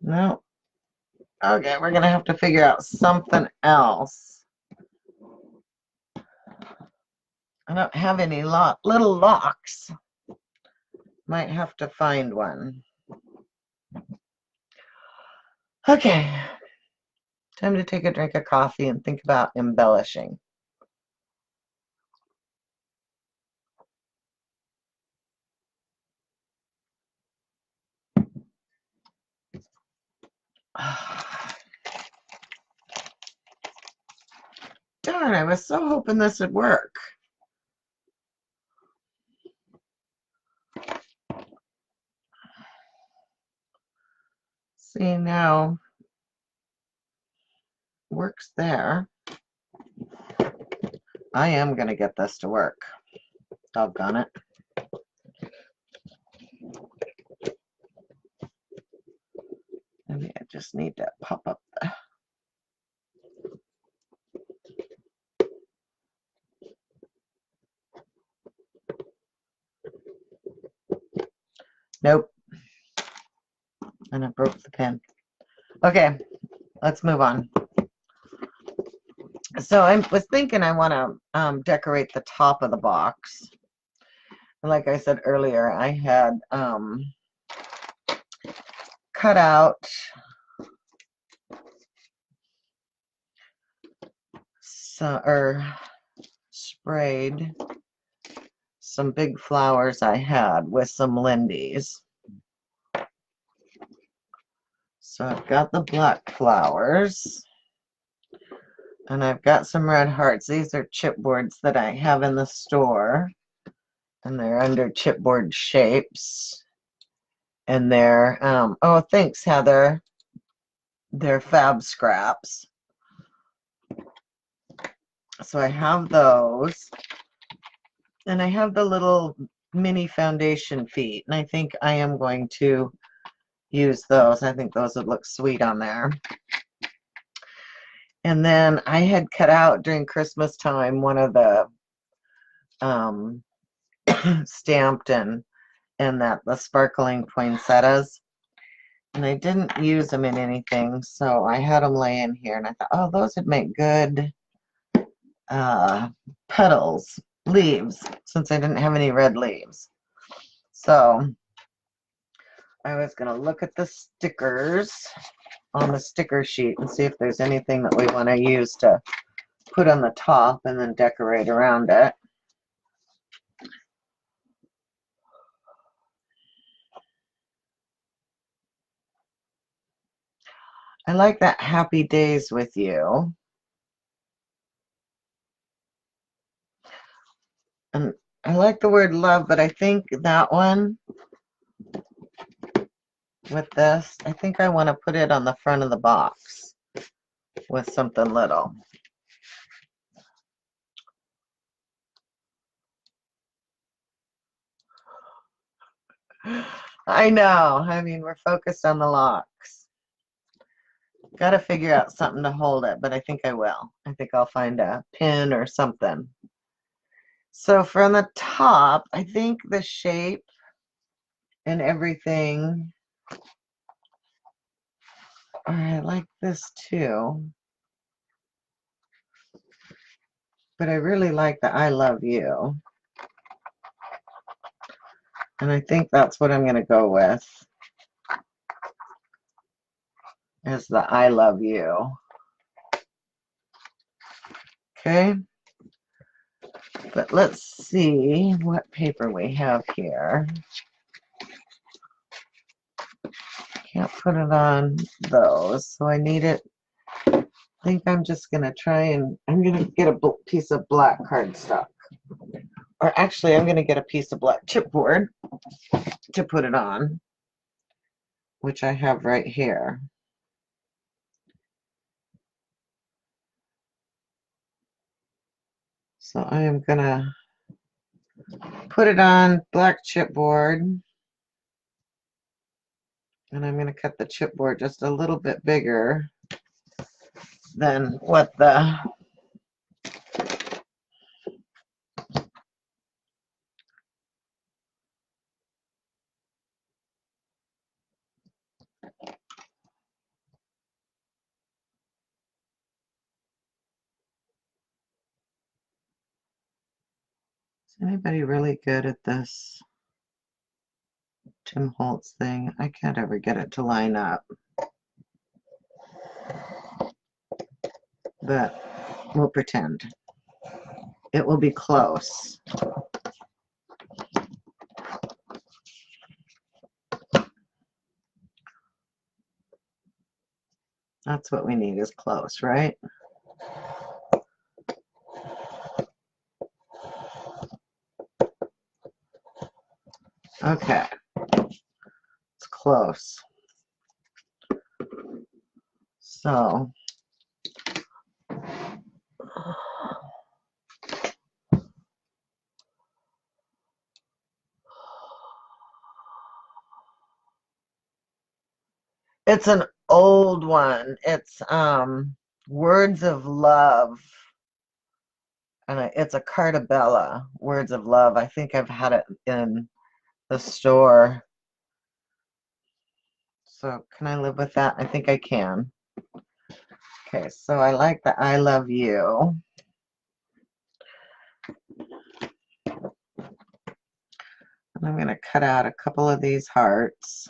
No. Okay, we're gonna have to figure out something else. I don't have any little locks. Might have to find one. Okay, time to take a drink of coffee and think about embellishing. Darn, I was so hoping this would work. See, now works there. I am gonna get this to work. Doggone it. Maybe I just need to pop up the... Nope. And I broke the pen. Okay, let's move on. So I was thinking I want to decorate the top of the box. And like I said earlier, I had cut out or sprayed some big flowers I had with some lindies. So I've got the black flowers, and I've got some red hearts. These are chipboards that I have in the store, and they're under chipboard shapes. And they're, oh, thanks, Heather. They're fab scraps. So I have those. And I have the little mini foundation feet. And I think I am going to use those. I think those would look sweet on there. And then I had cut out during Christmas time one of the stamped and that the sparkling poinsettias. And I didn't use them in anything, so I had them lay in here. And I thought, oh, those would make good petals, leaves, since I didn't have any red leaves. So I was going to look at the stickers on the sticker sheet and see if there's anything that we want to use to put on the top and then decorate around it. I like that happy days with you. And I like the word love, but I think that one with this, I think I want to put it on the front of the box with something little. I know. I mean, we're focused on the locks. Got to figure out something to hold it, but I think I will. I think I'll find a pin or something. So from the top, I think the shape and everything, I like this too. But I really like the I love you. And I think that's what I'm going to go with, is the I love you. Okay. But let's see what paper we have here. Can't put it on those, so I need it. I think I'm just going to try and I'm going to get a piece of black cardstock. Or actually, I'm going to get a piece of black chipboard to put it on, which I have right here. So I am going to put it on black chipboard. And I'm going to cut the chipboard just a little bit bigger than what the Is anybody really good at this Tim Holtz thing? I can't ever get it to line up. But we'll pretend. It will be close. That's what we need, is close, right? Okay. It's close. So it's an old one. It's Words of Love. And it's a Cartabella, Words of Love. I think I've had it in the store. So can I live with that? I think I can. Okay, so I like the I love you. And I'm going to cut out a couple of these hearts.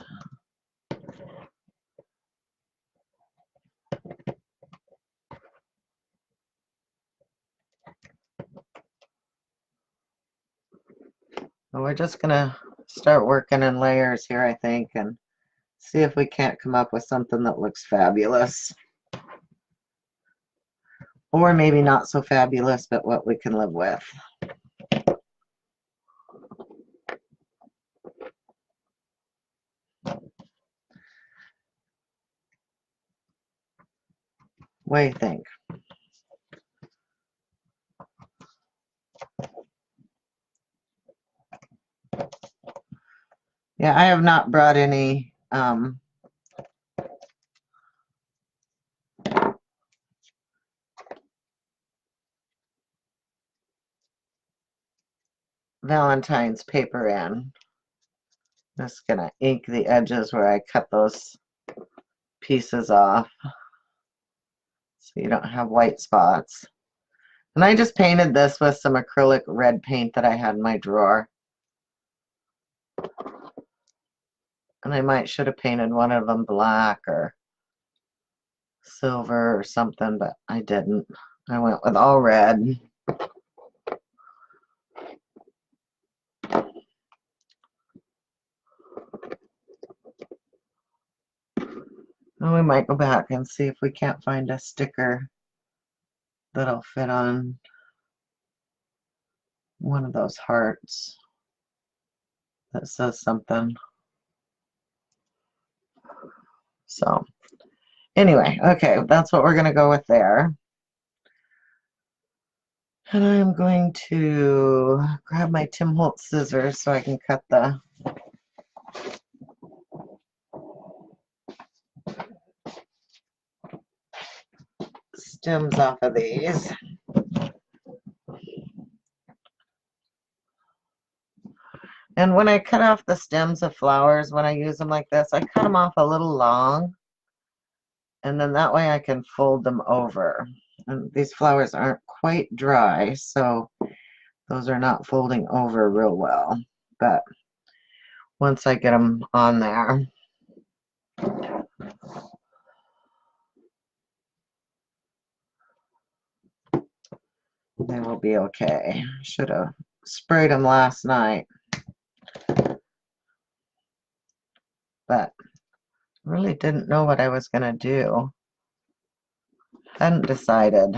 And we're just going to start working in layers here, I think, and see if we can't come up with something that looks fabulous. Or maybe not so fabulous, but what we can live with. What do you think? Yeah, I have not brought any Valentine's paper in. Just gonna ink the edges where I cut those pieces off so you don't have white spots. And I just painted this with some acrylic red paint that I had in my drawer. And I should have painted one of them black or silver or something, but I didn't. I went with all red. And we might go back and see if we can't find a sticker that'll fit on one of those hearts that says something. So anyway, okay, that's what we're going to go with there. And I'm going to grab my Tim Holtz scissors so I can cut the stems off of these. And when I cut off the stems of flowers, when I use them like this, I cut them off a little long. And then that way I can fold them over. And these flowers aren't quite dry, so those are not folding over real well. But once I get them on there, they will be okay. Should have sprayed them last night, but really didn't know what I was going to do. Hadn't decided.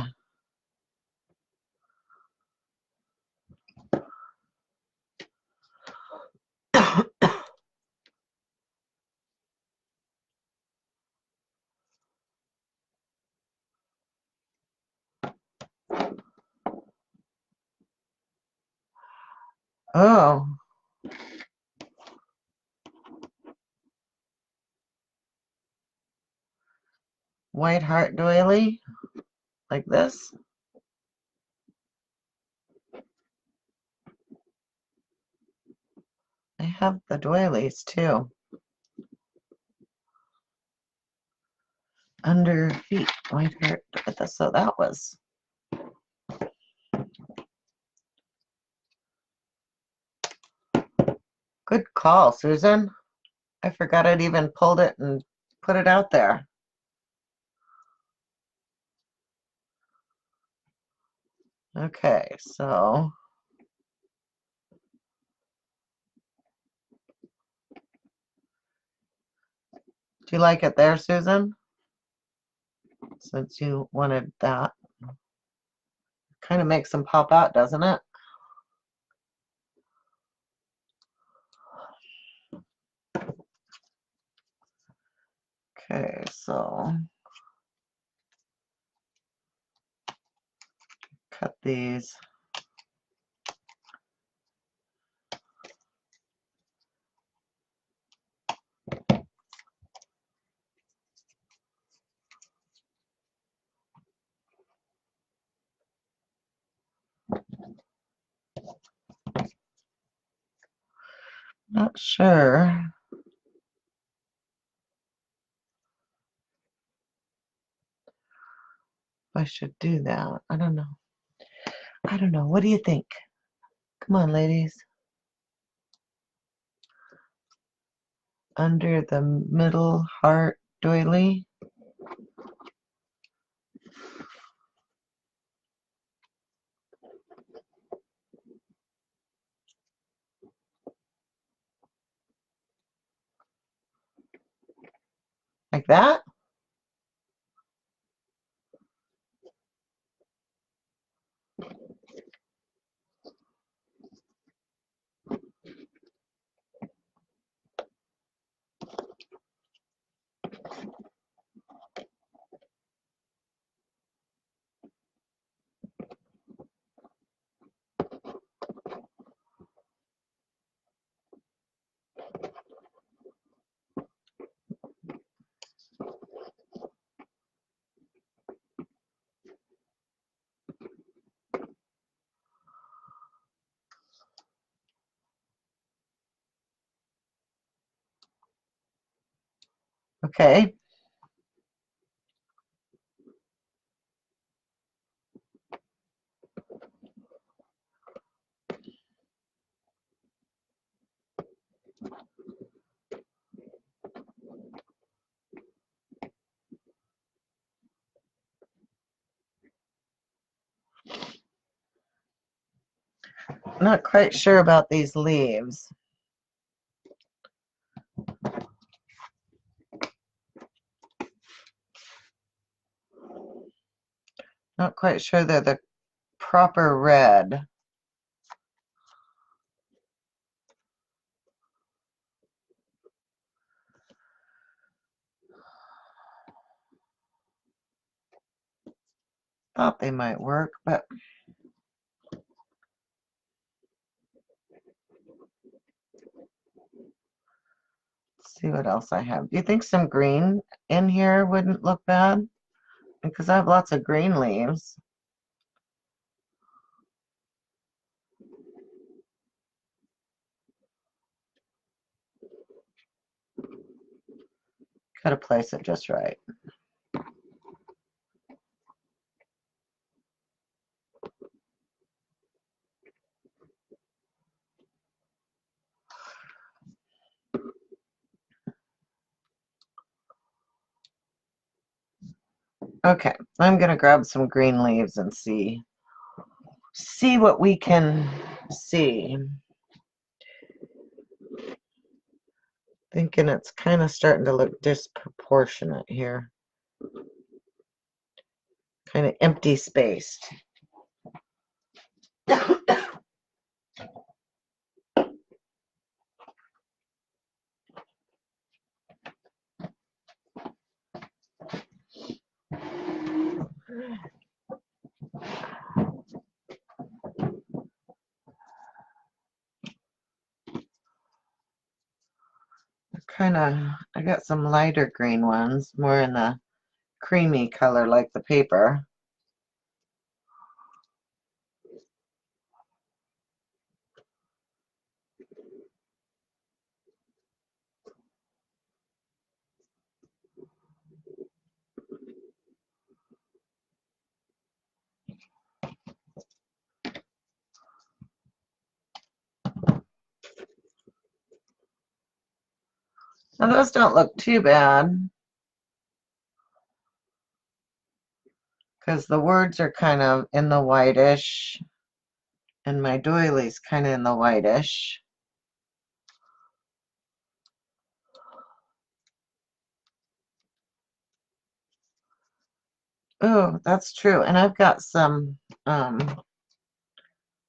Oh, white heart doily, like this. I have the doilies too. Under feet, white heart. So that was good call, Susan. I forgot I'd even pulled it and put it out there. Okay, so do you like it there, Susan? Since you wanted that. Kind of makes them pop out, doesn't it? Okay, so cut these. Not sure if I should do that. I don't know. I don't know. What do you think? Come on, ladies. Under the middle heart doily. Like that? Okay. Not quite sure about these leaves. Not quite sure they're the proper red. Thought they might work, but let's see what else I have. Do you think some green in here wouldn't look bad? Because I have lots of green leaves. Gotta place it just right. Okay, I'm gonna grab some green leaves and see what we can see. Thinking it's kind of starting to look disproportionate here. Kind of empty spaced. I got some lighter green ones, more in the creamy color like the paper. Now those don't look too bad because the words are kind of in the whitish and my doily's kind of in the whitish. Oh, that's true. And I've got some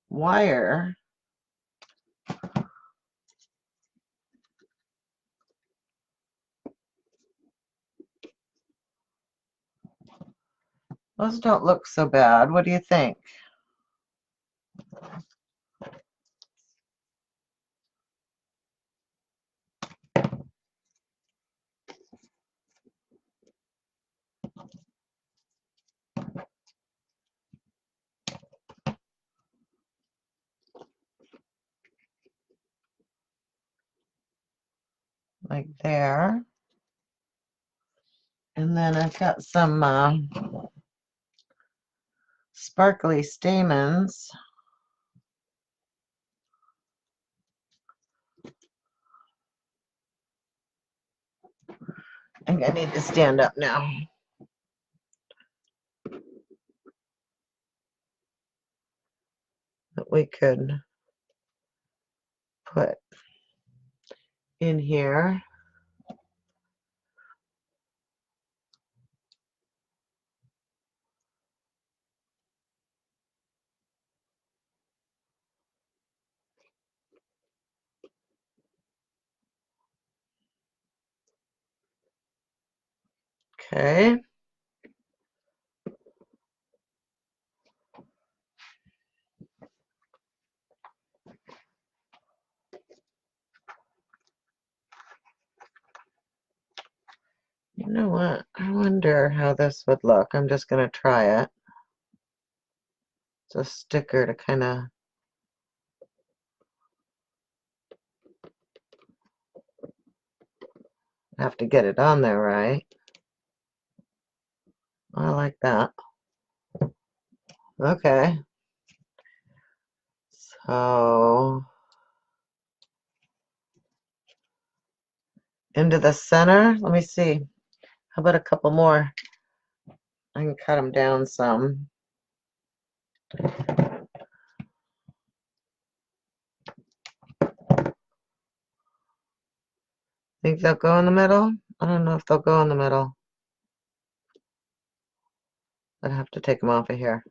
wire. Those don't look so bad. What do you think? Like there. And then I've got some sparkly stamens. I think I need to stand up now. That we could put in here. Okay. You know what? I wonder how this would look. I'm just going to try it. It's a sticker to kind of Have to get it on there, right? I like that. Okay. So, into the center. Let me see. How about a couple more? I can cut them down some. Think they'll go in the middle? I don't know if they'll go in the middle. I'd have to take them off of here.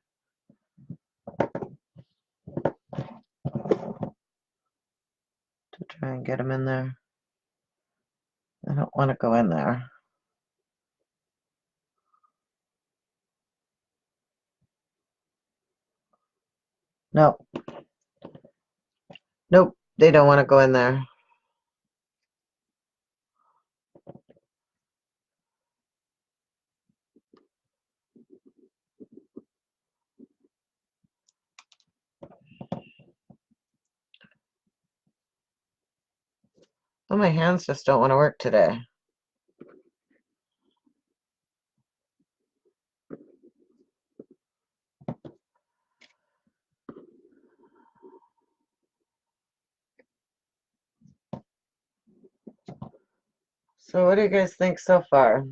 To try and get them in there. I don't want to go in there. No. Nope, they don't want to go in there. Well, my hands just don't want to work today. So what do you guys think so far?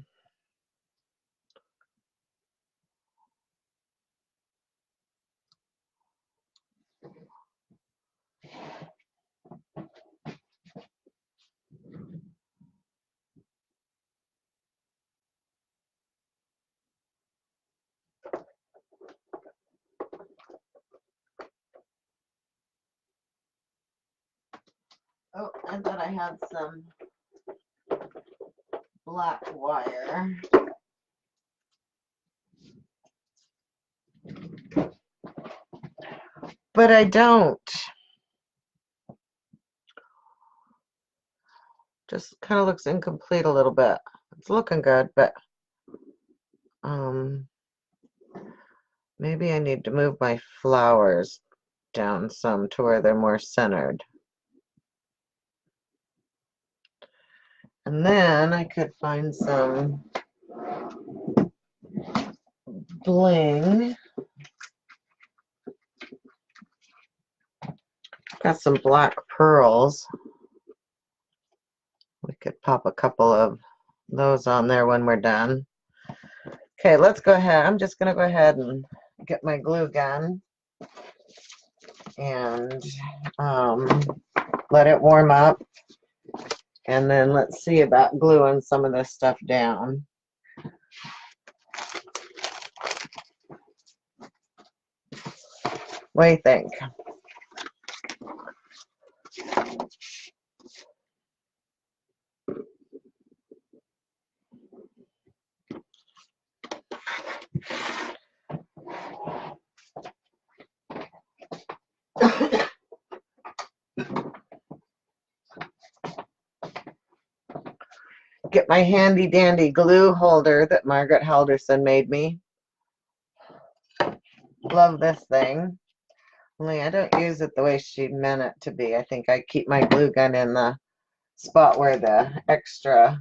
Oh, I thought I had some black wire. But I don't. Just kind of looks incomplete a little bit. It's looking good, but maybe I need to move my flowers down some to where they're more centered. And then I could find some bling. Got some black pearls. We could pop a couple of those on there when we're done. Okay, let's go ahead. I'm just going to go ahead and get my glue gun and let it warm up. And then let's see about gluing some of this stuff down. What do you think? Get my handy dandy glue holder that Margaret Halderson made me. Love this thing. Only I don't use it the way she meant it to be. I think I keep my glue gun in the spot where the extra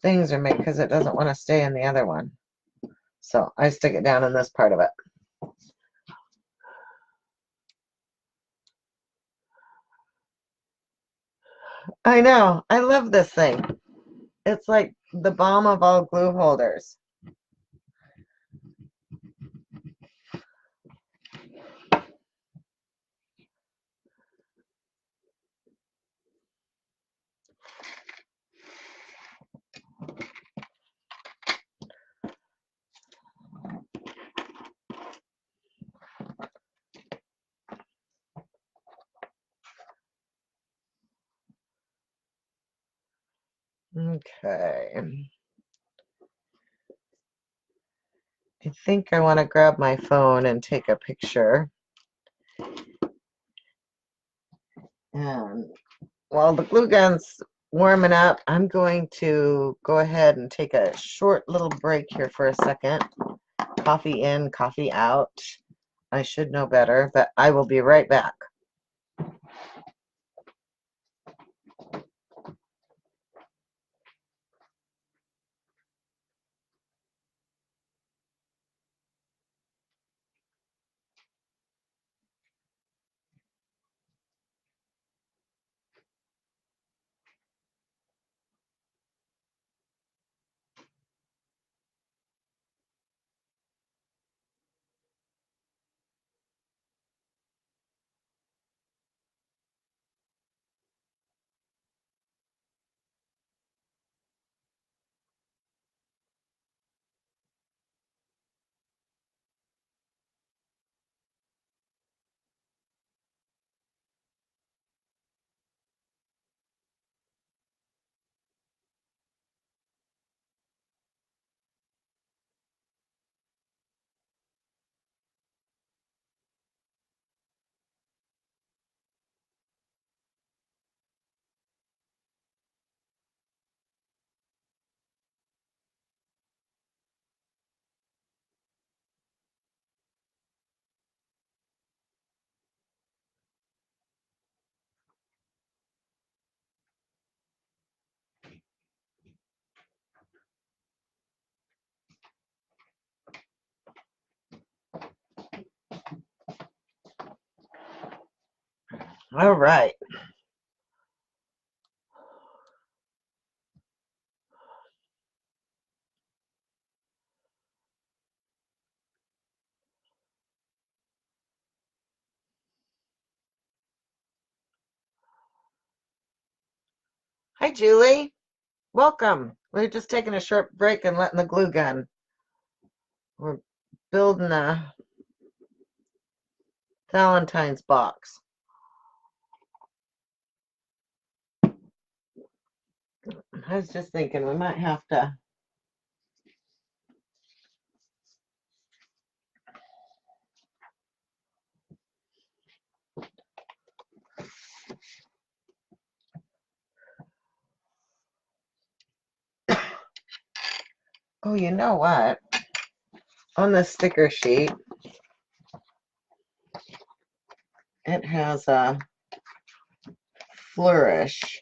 things are made, because it doesn't want to stay in the other one. So I stick it down in this part of it. I know. I love this thing. It's like the bomb of all glue holders. Okay. I think I want to grab my phone and take a picture. And while the glue gun's warming up, I'm going to go ahead and take a short little break here for a second. Coffee in, coffee out. I should know better, but I will be right back. All right. Hi, Julie. Welcome. We're just taking a short break and letting the glue gun. We're building a Valentine's box. I was just thinking we might have to. Oh, you know what? On the sticker sheet, it has a flourish.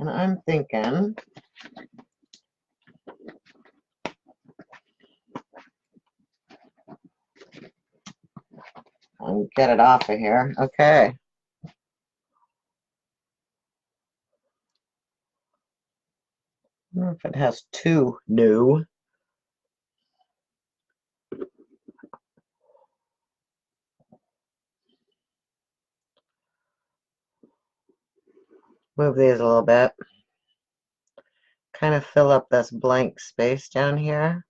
And I'm thinking I'll get it off of here. Okay. I don't know if it has two new. Move these a little bit. Kind of fill up this blank space down here.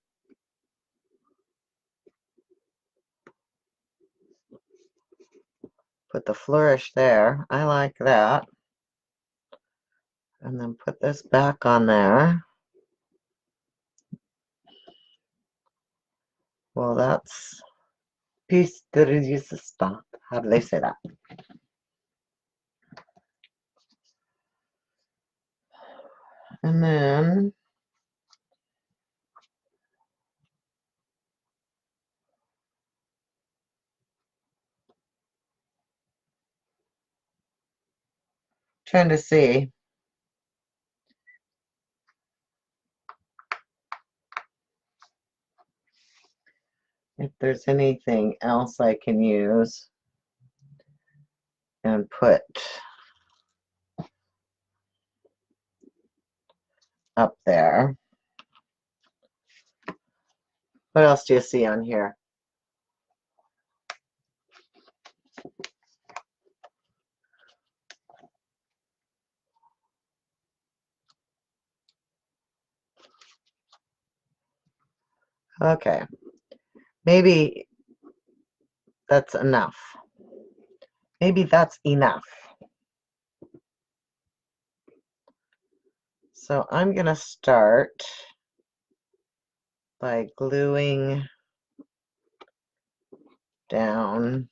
Put the flourish there. I like that. And then put this back on there. Well, that's piece de resistance. How do they say that? And then trying to see if there's anything else I can use and put up there. What else do you see on here? Okay, maybe that's enough. Maybe that's enough. So I'm going to start by gluing down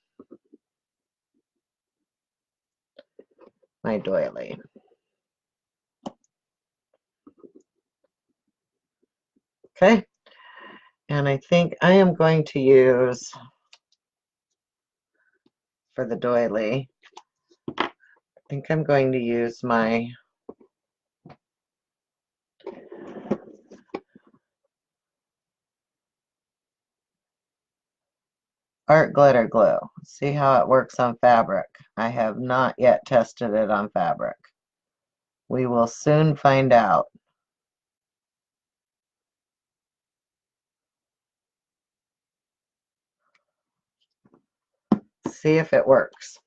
my doily. Okay, And I think I am going to use, for the doily, I think I'm going to use my art glitter glue. See how it works on fabric. I have not yet tested it on fabric. We will soon find out. See if it works.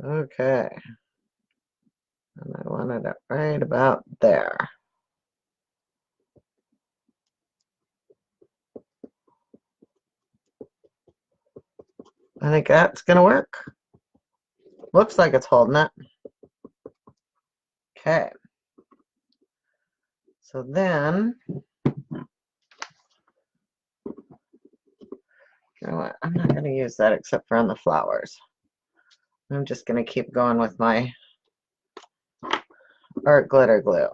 Okay. And I wanted it right about there. I think that's going to work. Looks like it's holding it. Okay. So then, you know what? I'm not going to use that except for on the flowers. I'm just going to keep going with my art glitter glue.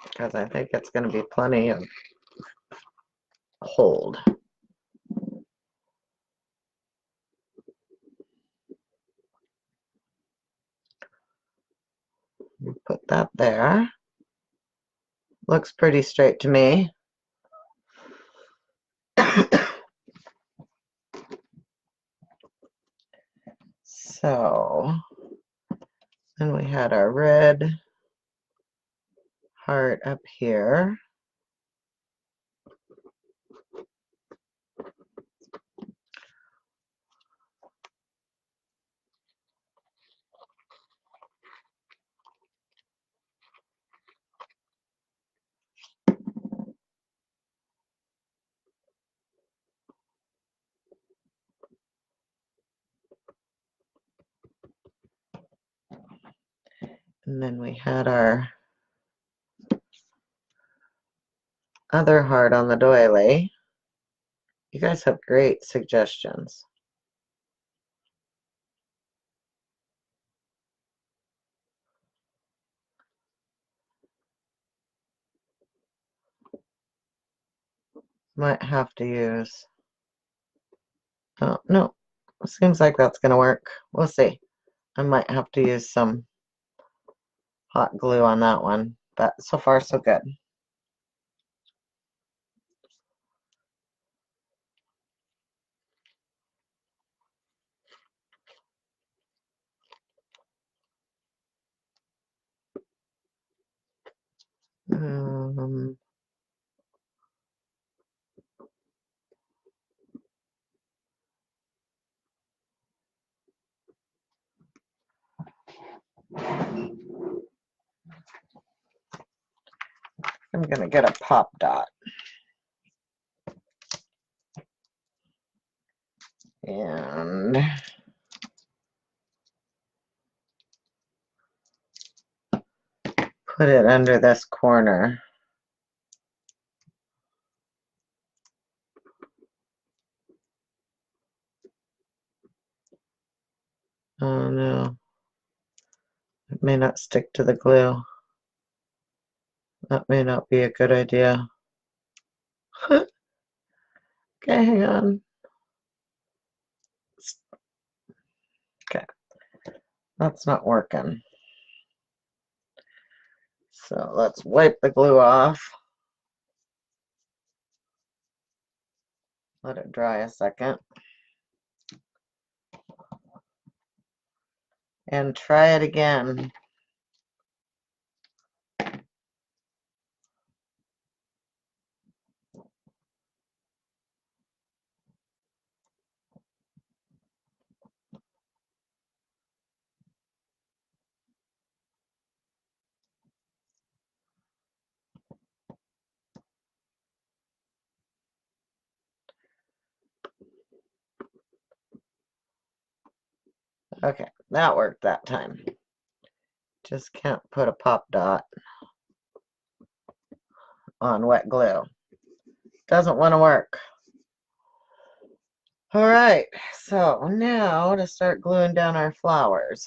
Because I think it's going to be plenty of hold. Put that there. Looks pretty straight to me. So, then we had our red heart up here. And then we had our other heart on the doily. You guys have great suggestions. Might have to use, oh, no, seems like that's going to work. We'll see. I might have to use some hot glue on that one, but so far so good. Um, I'm going to get a pop dot. And put it under this corner. Oh no, it may not stick to the glue. That may not be a good idea. Okay, hang on. Okay, that's not working. So let's wipe the glue off. Let it dry a second. And try it again. Okay, that worked that time. Just can't put a pop dot on wet glue. Doesn't want to work. All right, so now to start gluing down our flowers.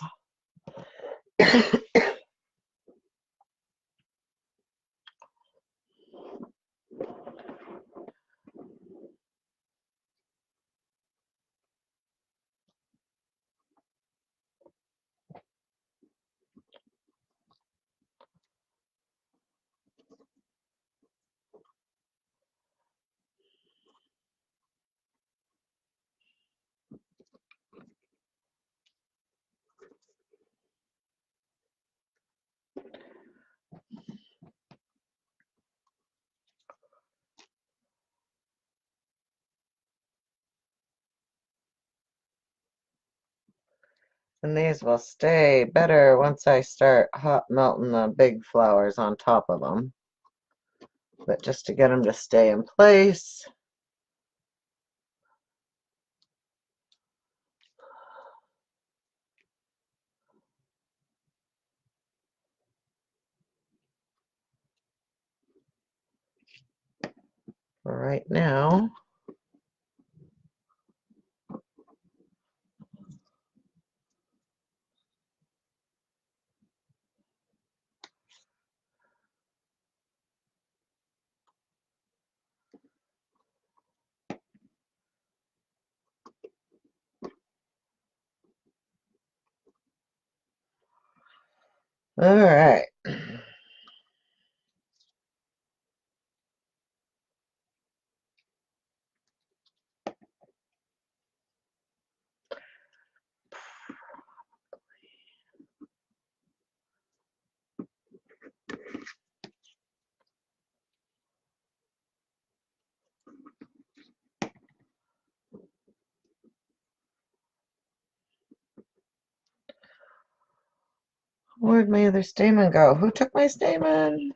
And these will stay better once I start hot melting the big flowers on top of them. But just to get them to stay in place. For right now. All right. Where'd my other stamen go? Who took my stamen?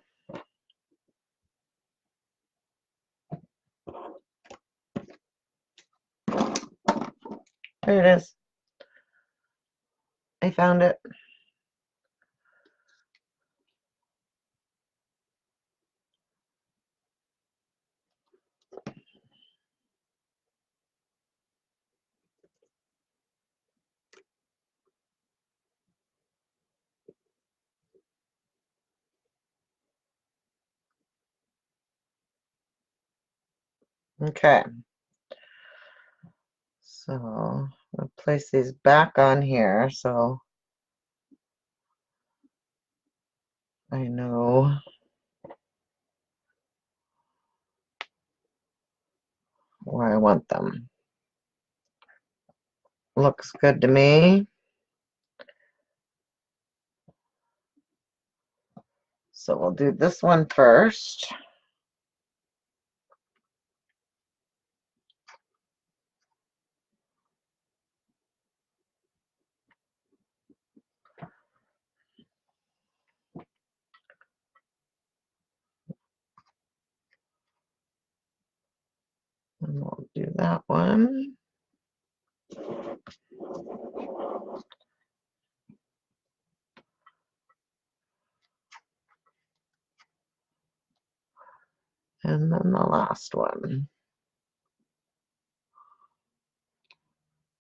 There it is. I found it. Okay. So I'll place these back on here so I know where I want them. Looks good to me. So we'll do this one first. And we'll do that one. And then the last one.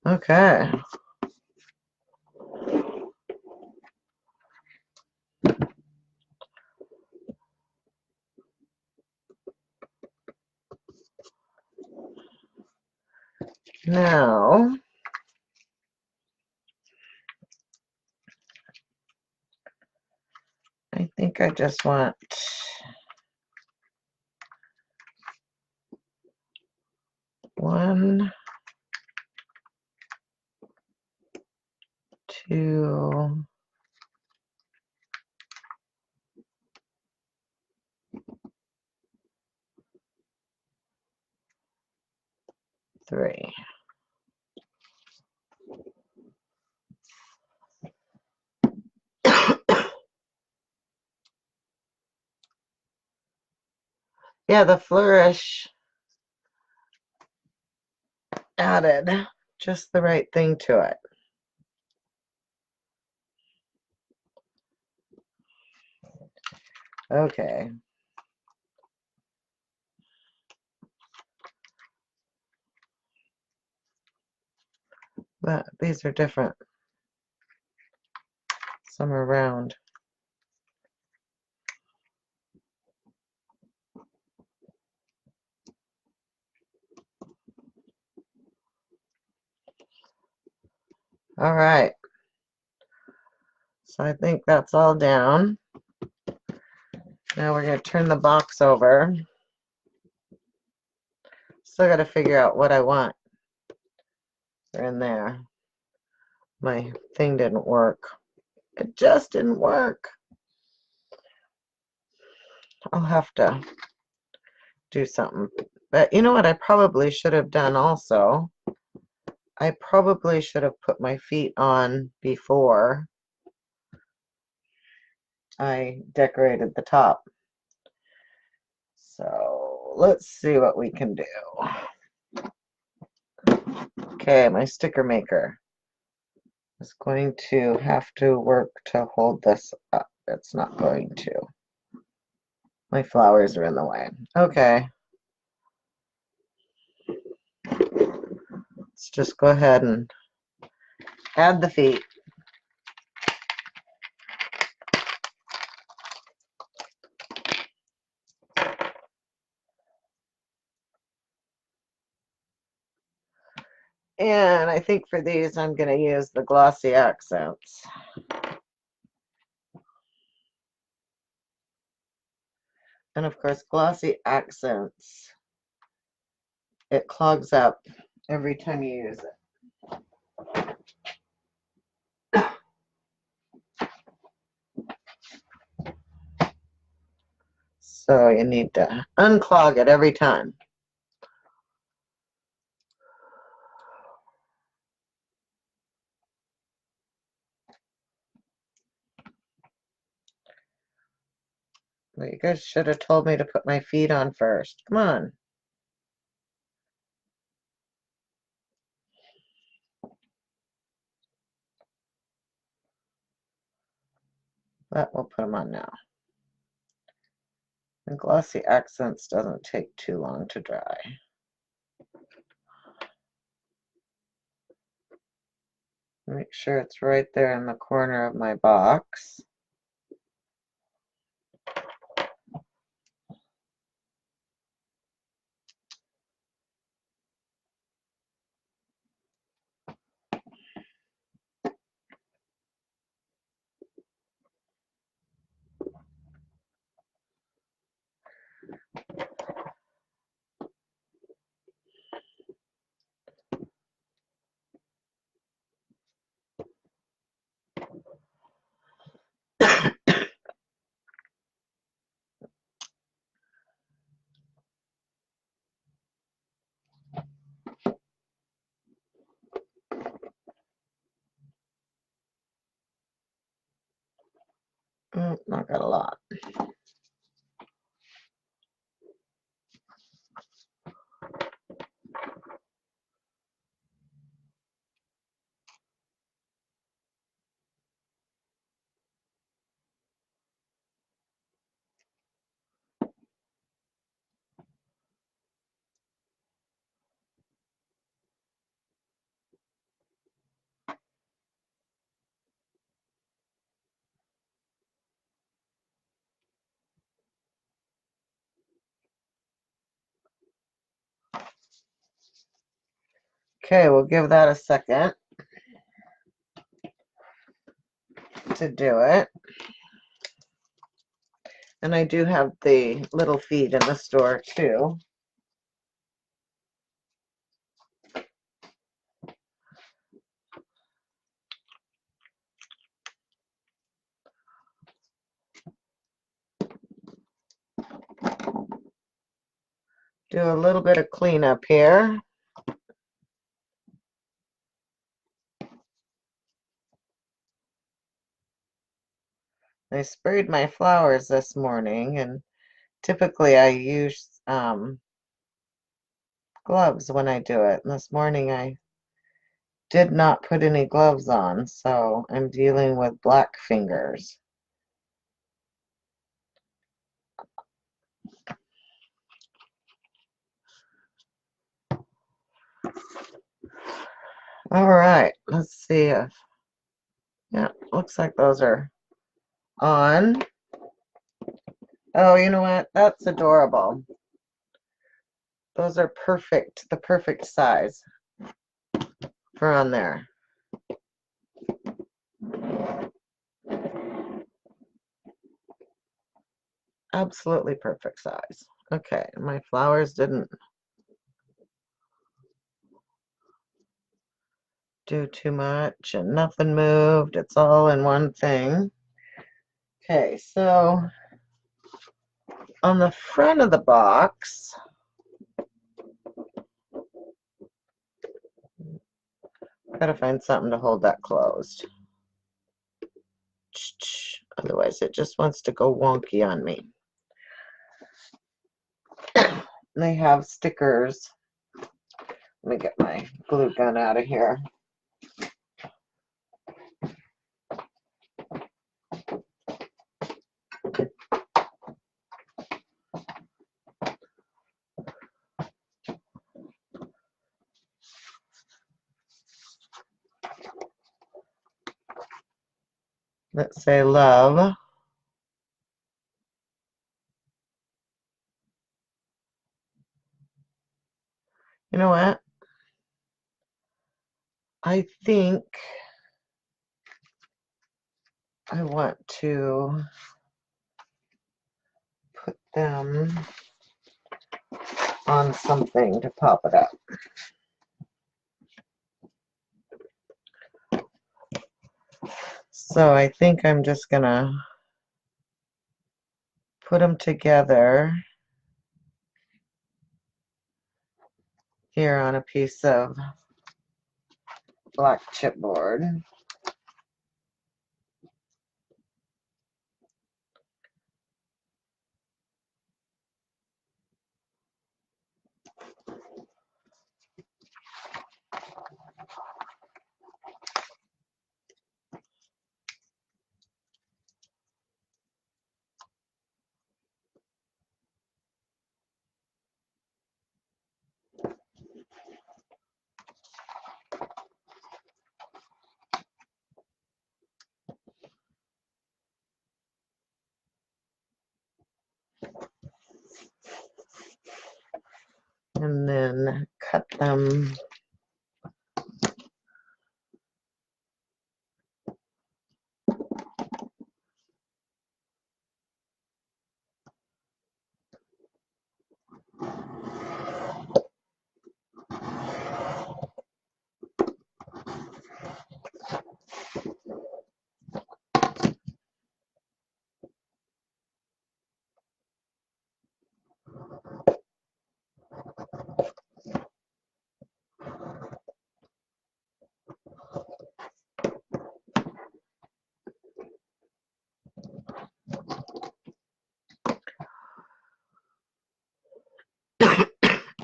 Okay. Now, I think I just want one, two, three. Yeah, the flourish added just the right thing to it. Okay. But these are different. Some are round. All right. So I think that's all down. Now we're going to turn the box over. Still got to figure out what I want in there. My thing didn't work. It just didn't work. I'll have to do something. But you know what I probably should have done also? I probably should have put my feet on before I decorated the top. So let's see what we can do. Okay, my sticker maker is going to have to work to hold this up. It's not going to. My flowers are in the way. Okay. Let's just go ahead and add the feet. And I think for these, I'm going to use the glossy accents. And of course, glossy accents, it clogs up every time you use it. So you need to unclog it every time. Well, you guys should have told me to put my feet on first. Come on. But we'll put them on now. And glossy accents doesn't take too long to dry. Make sure it's right there in the corner of my box. Not got a lot. Okay, we'll give that a second to do it. And I do have the little feet in the store too. Do a little bit of cleanup here. I sprayed my flowers this morning, and typically I use gloves when I do it. And this morning I did not put any gloves on, so I'm dealing with black fingers. All right, let's see if, yeah, looks like those are on. Oh, you know what? That's adorable. Those are perfect, the perfect size for on there. Absolutely perfect size. Okay, my flowers didn't do too much and nothing moved. It's all in one thing. Okay, so on the front of the box, gotta find something to hold that closed. Otherwise, it just wants to go wonky on me. They have stickers. Let me get my glue gun out of here. Let's say love. You know what? I think I want to put them on something to pop it up. So I think I'm just gonna put them together here on a piece of black chipboard. And then cut them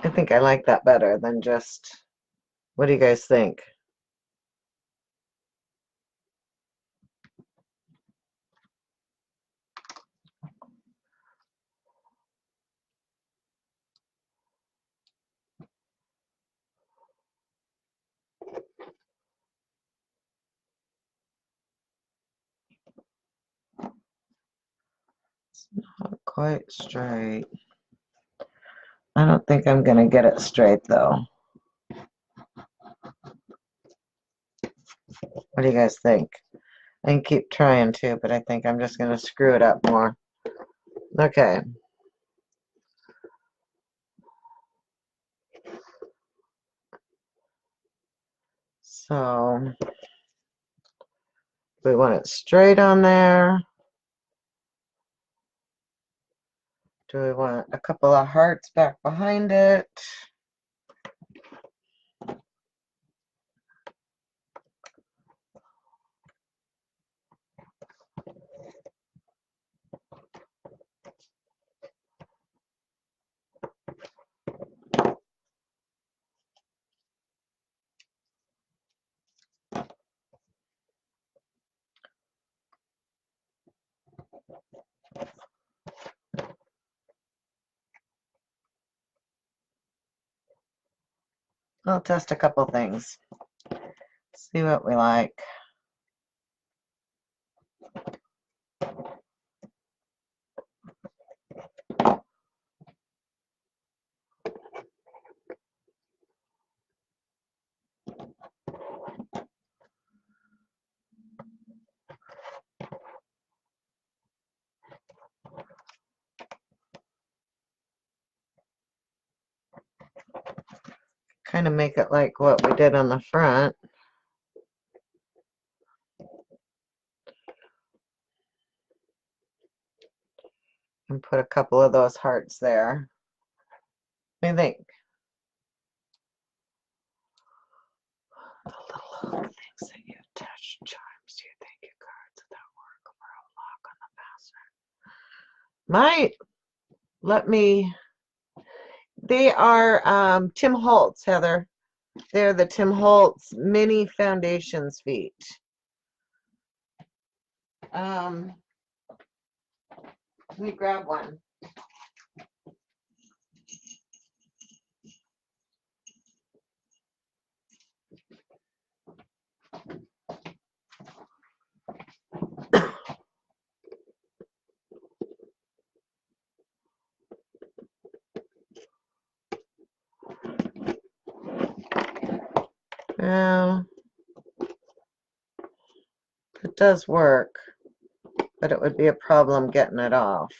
I think I like that better than just, what do you guys think? It's not quite straight. I don't think I'm gonna get it straight though. What do you guys think? I can keep trying to, but I think I'm just gonna screw it up more. Okay. So we want it straight on there. Do we want a couple of hearts back behind it? I'll test a couple things. See what we like. Kind of make it like what we did on the front. And put a couple of those hearts there. What do you think? The little things that you attach charms to your thank you cards without work or a lock on the fastener. Might let me. They are Tim Holtz, Heather. They're the Tim Holtz mini foundations feet. Let me grab one. Well, it does work, but it would be a problem getting it off.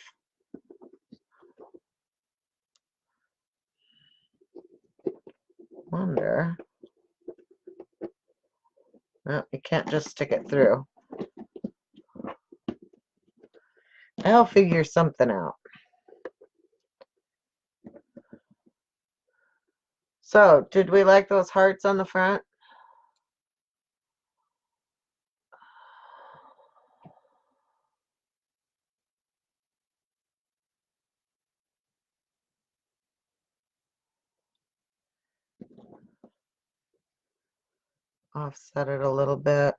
Wonder. No, you can't just stick it through. I'll figure something out. So, did we like those hearts on the front? Offset it a little bit.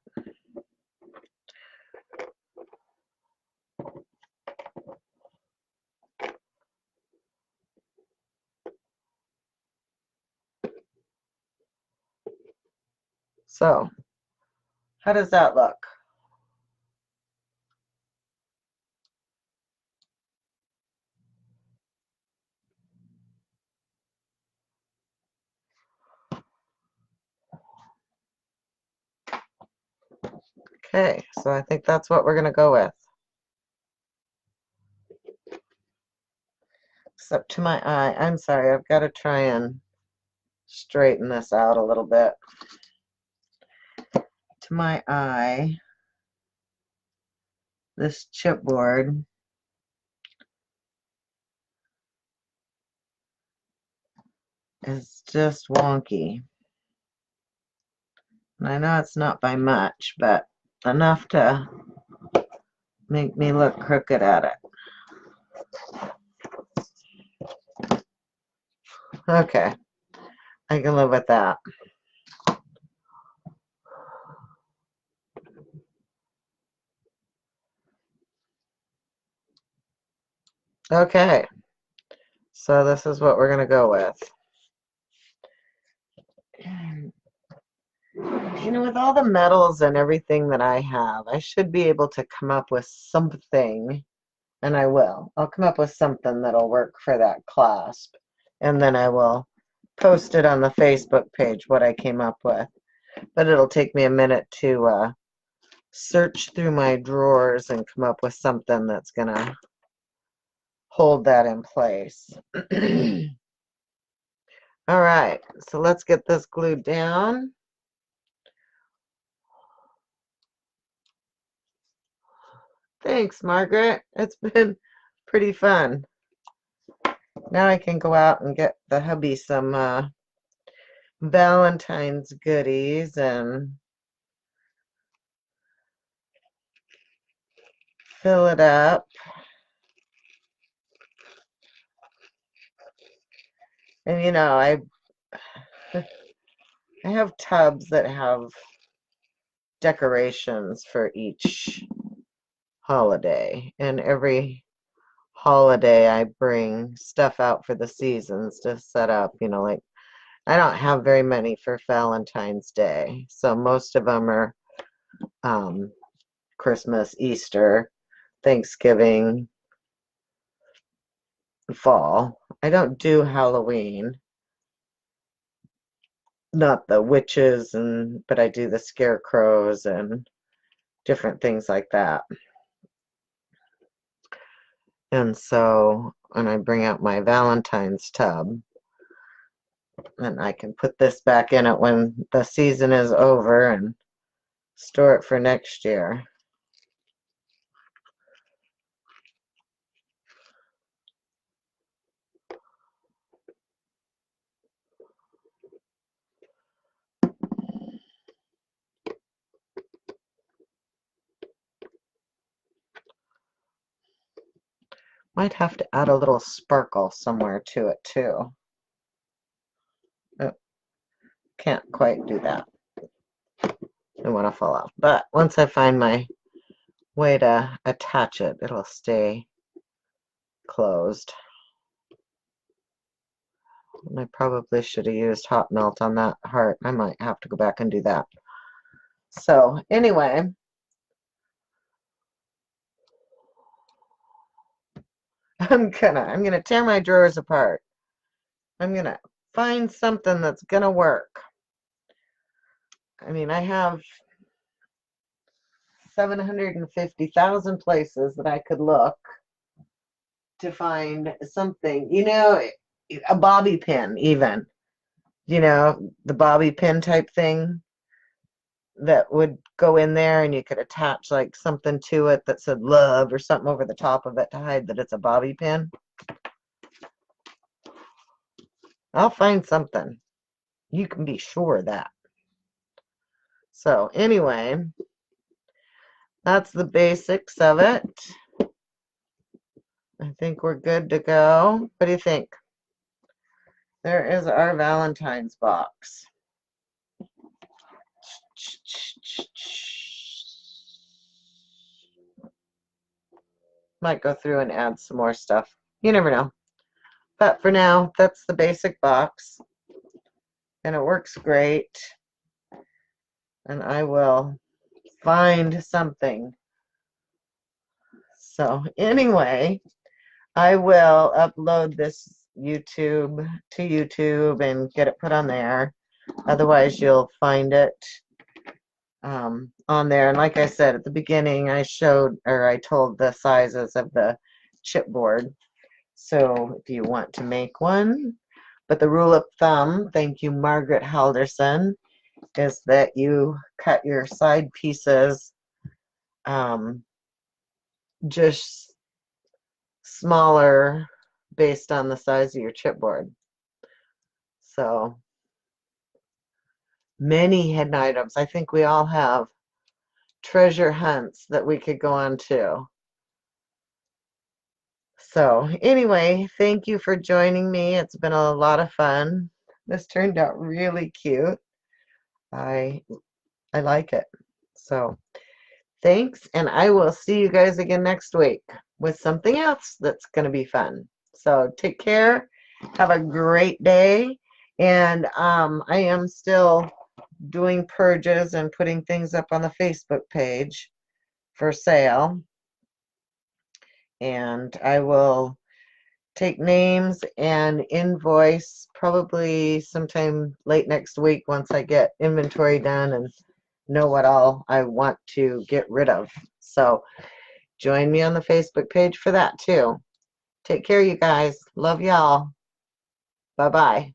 So, how does that look? Okay, so I think that's what we're going to go with. Except to my eye. I'm sorry, I've got to try and straighten this out a little bit. To my eye, this chipboard is just wonky. And I know it's not by much, but enough to make me look crooked at it. Okay, I can live with that. Okay, so this is what we're going to go with. You know, with all the metals and everything that I have, I should be able to come up with something, and I will. I'll come up with something that'll work for that clasp, and then I will post it on the Facebook page, what I came up with. But it'll take me a minute to search through my drawers and come up with something that's going to hold that in place. All right, so let's get this glued down. Thanks, Margaret. It's been pretty fun. Now I can go out and get the hubby some Valentine's goodies and fill it up. And you know, I have tubs that have decorations for each holiday, and every holiday I bring stuff out for the seasons to set up, you know, like I don't have very many for Valentine's Day, so most of them are um, Christmas, Easter, Thanksgiving, fall. I don't do Halloween, not the witches, but I do the scarecrows and different things like that. And so when I bring out my Valentine's tub, and I can put this back in it when the season is over and store it for next year. Might have to add a little sparkle somewhere to it too. Oh, can't quite do that. I want to fall off. But once I find my way to attach it, it'll stay closed. And I probably should have used hot melt on that heart. I might have to go back and do that. So anyway, I'm gonna tear my drawers apart. I'm gonna find something that's gonna work. I mean, I have 750,000 places that I could look to find something, a bobby pin even, the bobby pin type thing that would go in there and you could attach like something to it that said love or something over the top of it to hide that it's a bobby pin. I'll find something. You can be sure of that. So anyway, that's the basics of it. I think we're good to go. What do you think? There is our Valentine's box. Might go through and add some more stuff. You never know. But for now, that's the basic box. And it works great. And I will find something. So anyway, I will upload this to YouTube and get it put on there. Otherwise, you'll find it on there. And like I said at the beginning, I told the sizes of the chipboard. So if you want to make one, but the rule of thumb, thank you, Margaret Halderson, is that you cut your side pieces just smaller based on the size of your chipboard. So many hidden items. I think we all have treasure hunts that we could go on to. So anyway, thank you for joining me. It's been a lot of fun. This turned out really cute. I like it. So thanks, and I will see you guys again next week with something else that's going to be fun. So take care. Have a great day. And I am still doing purges and putting things up on the Facebook page for sale. And I will take names and invoice probably sometime late next week once I get inventory done and know what all I want to get rid of. So join me on the Facebook page for that too. Take care, you guys. Love y'all. Bye-bye.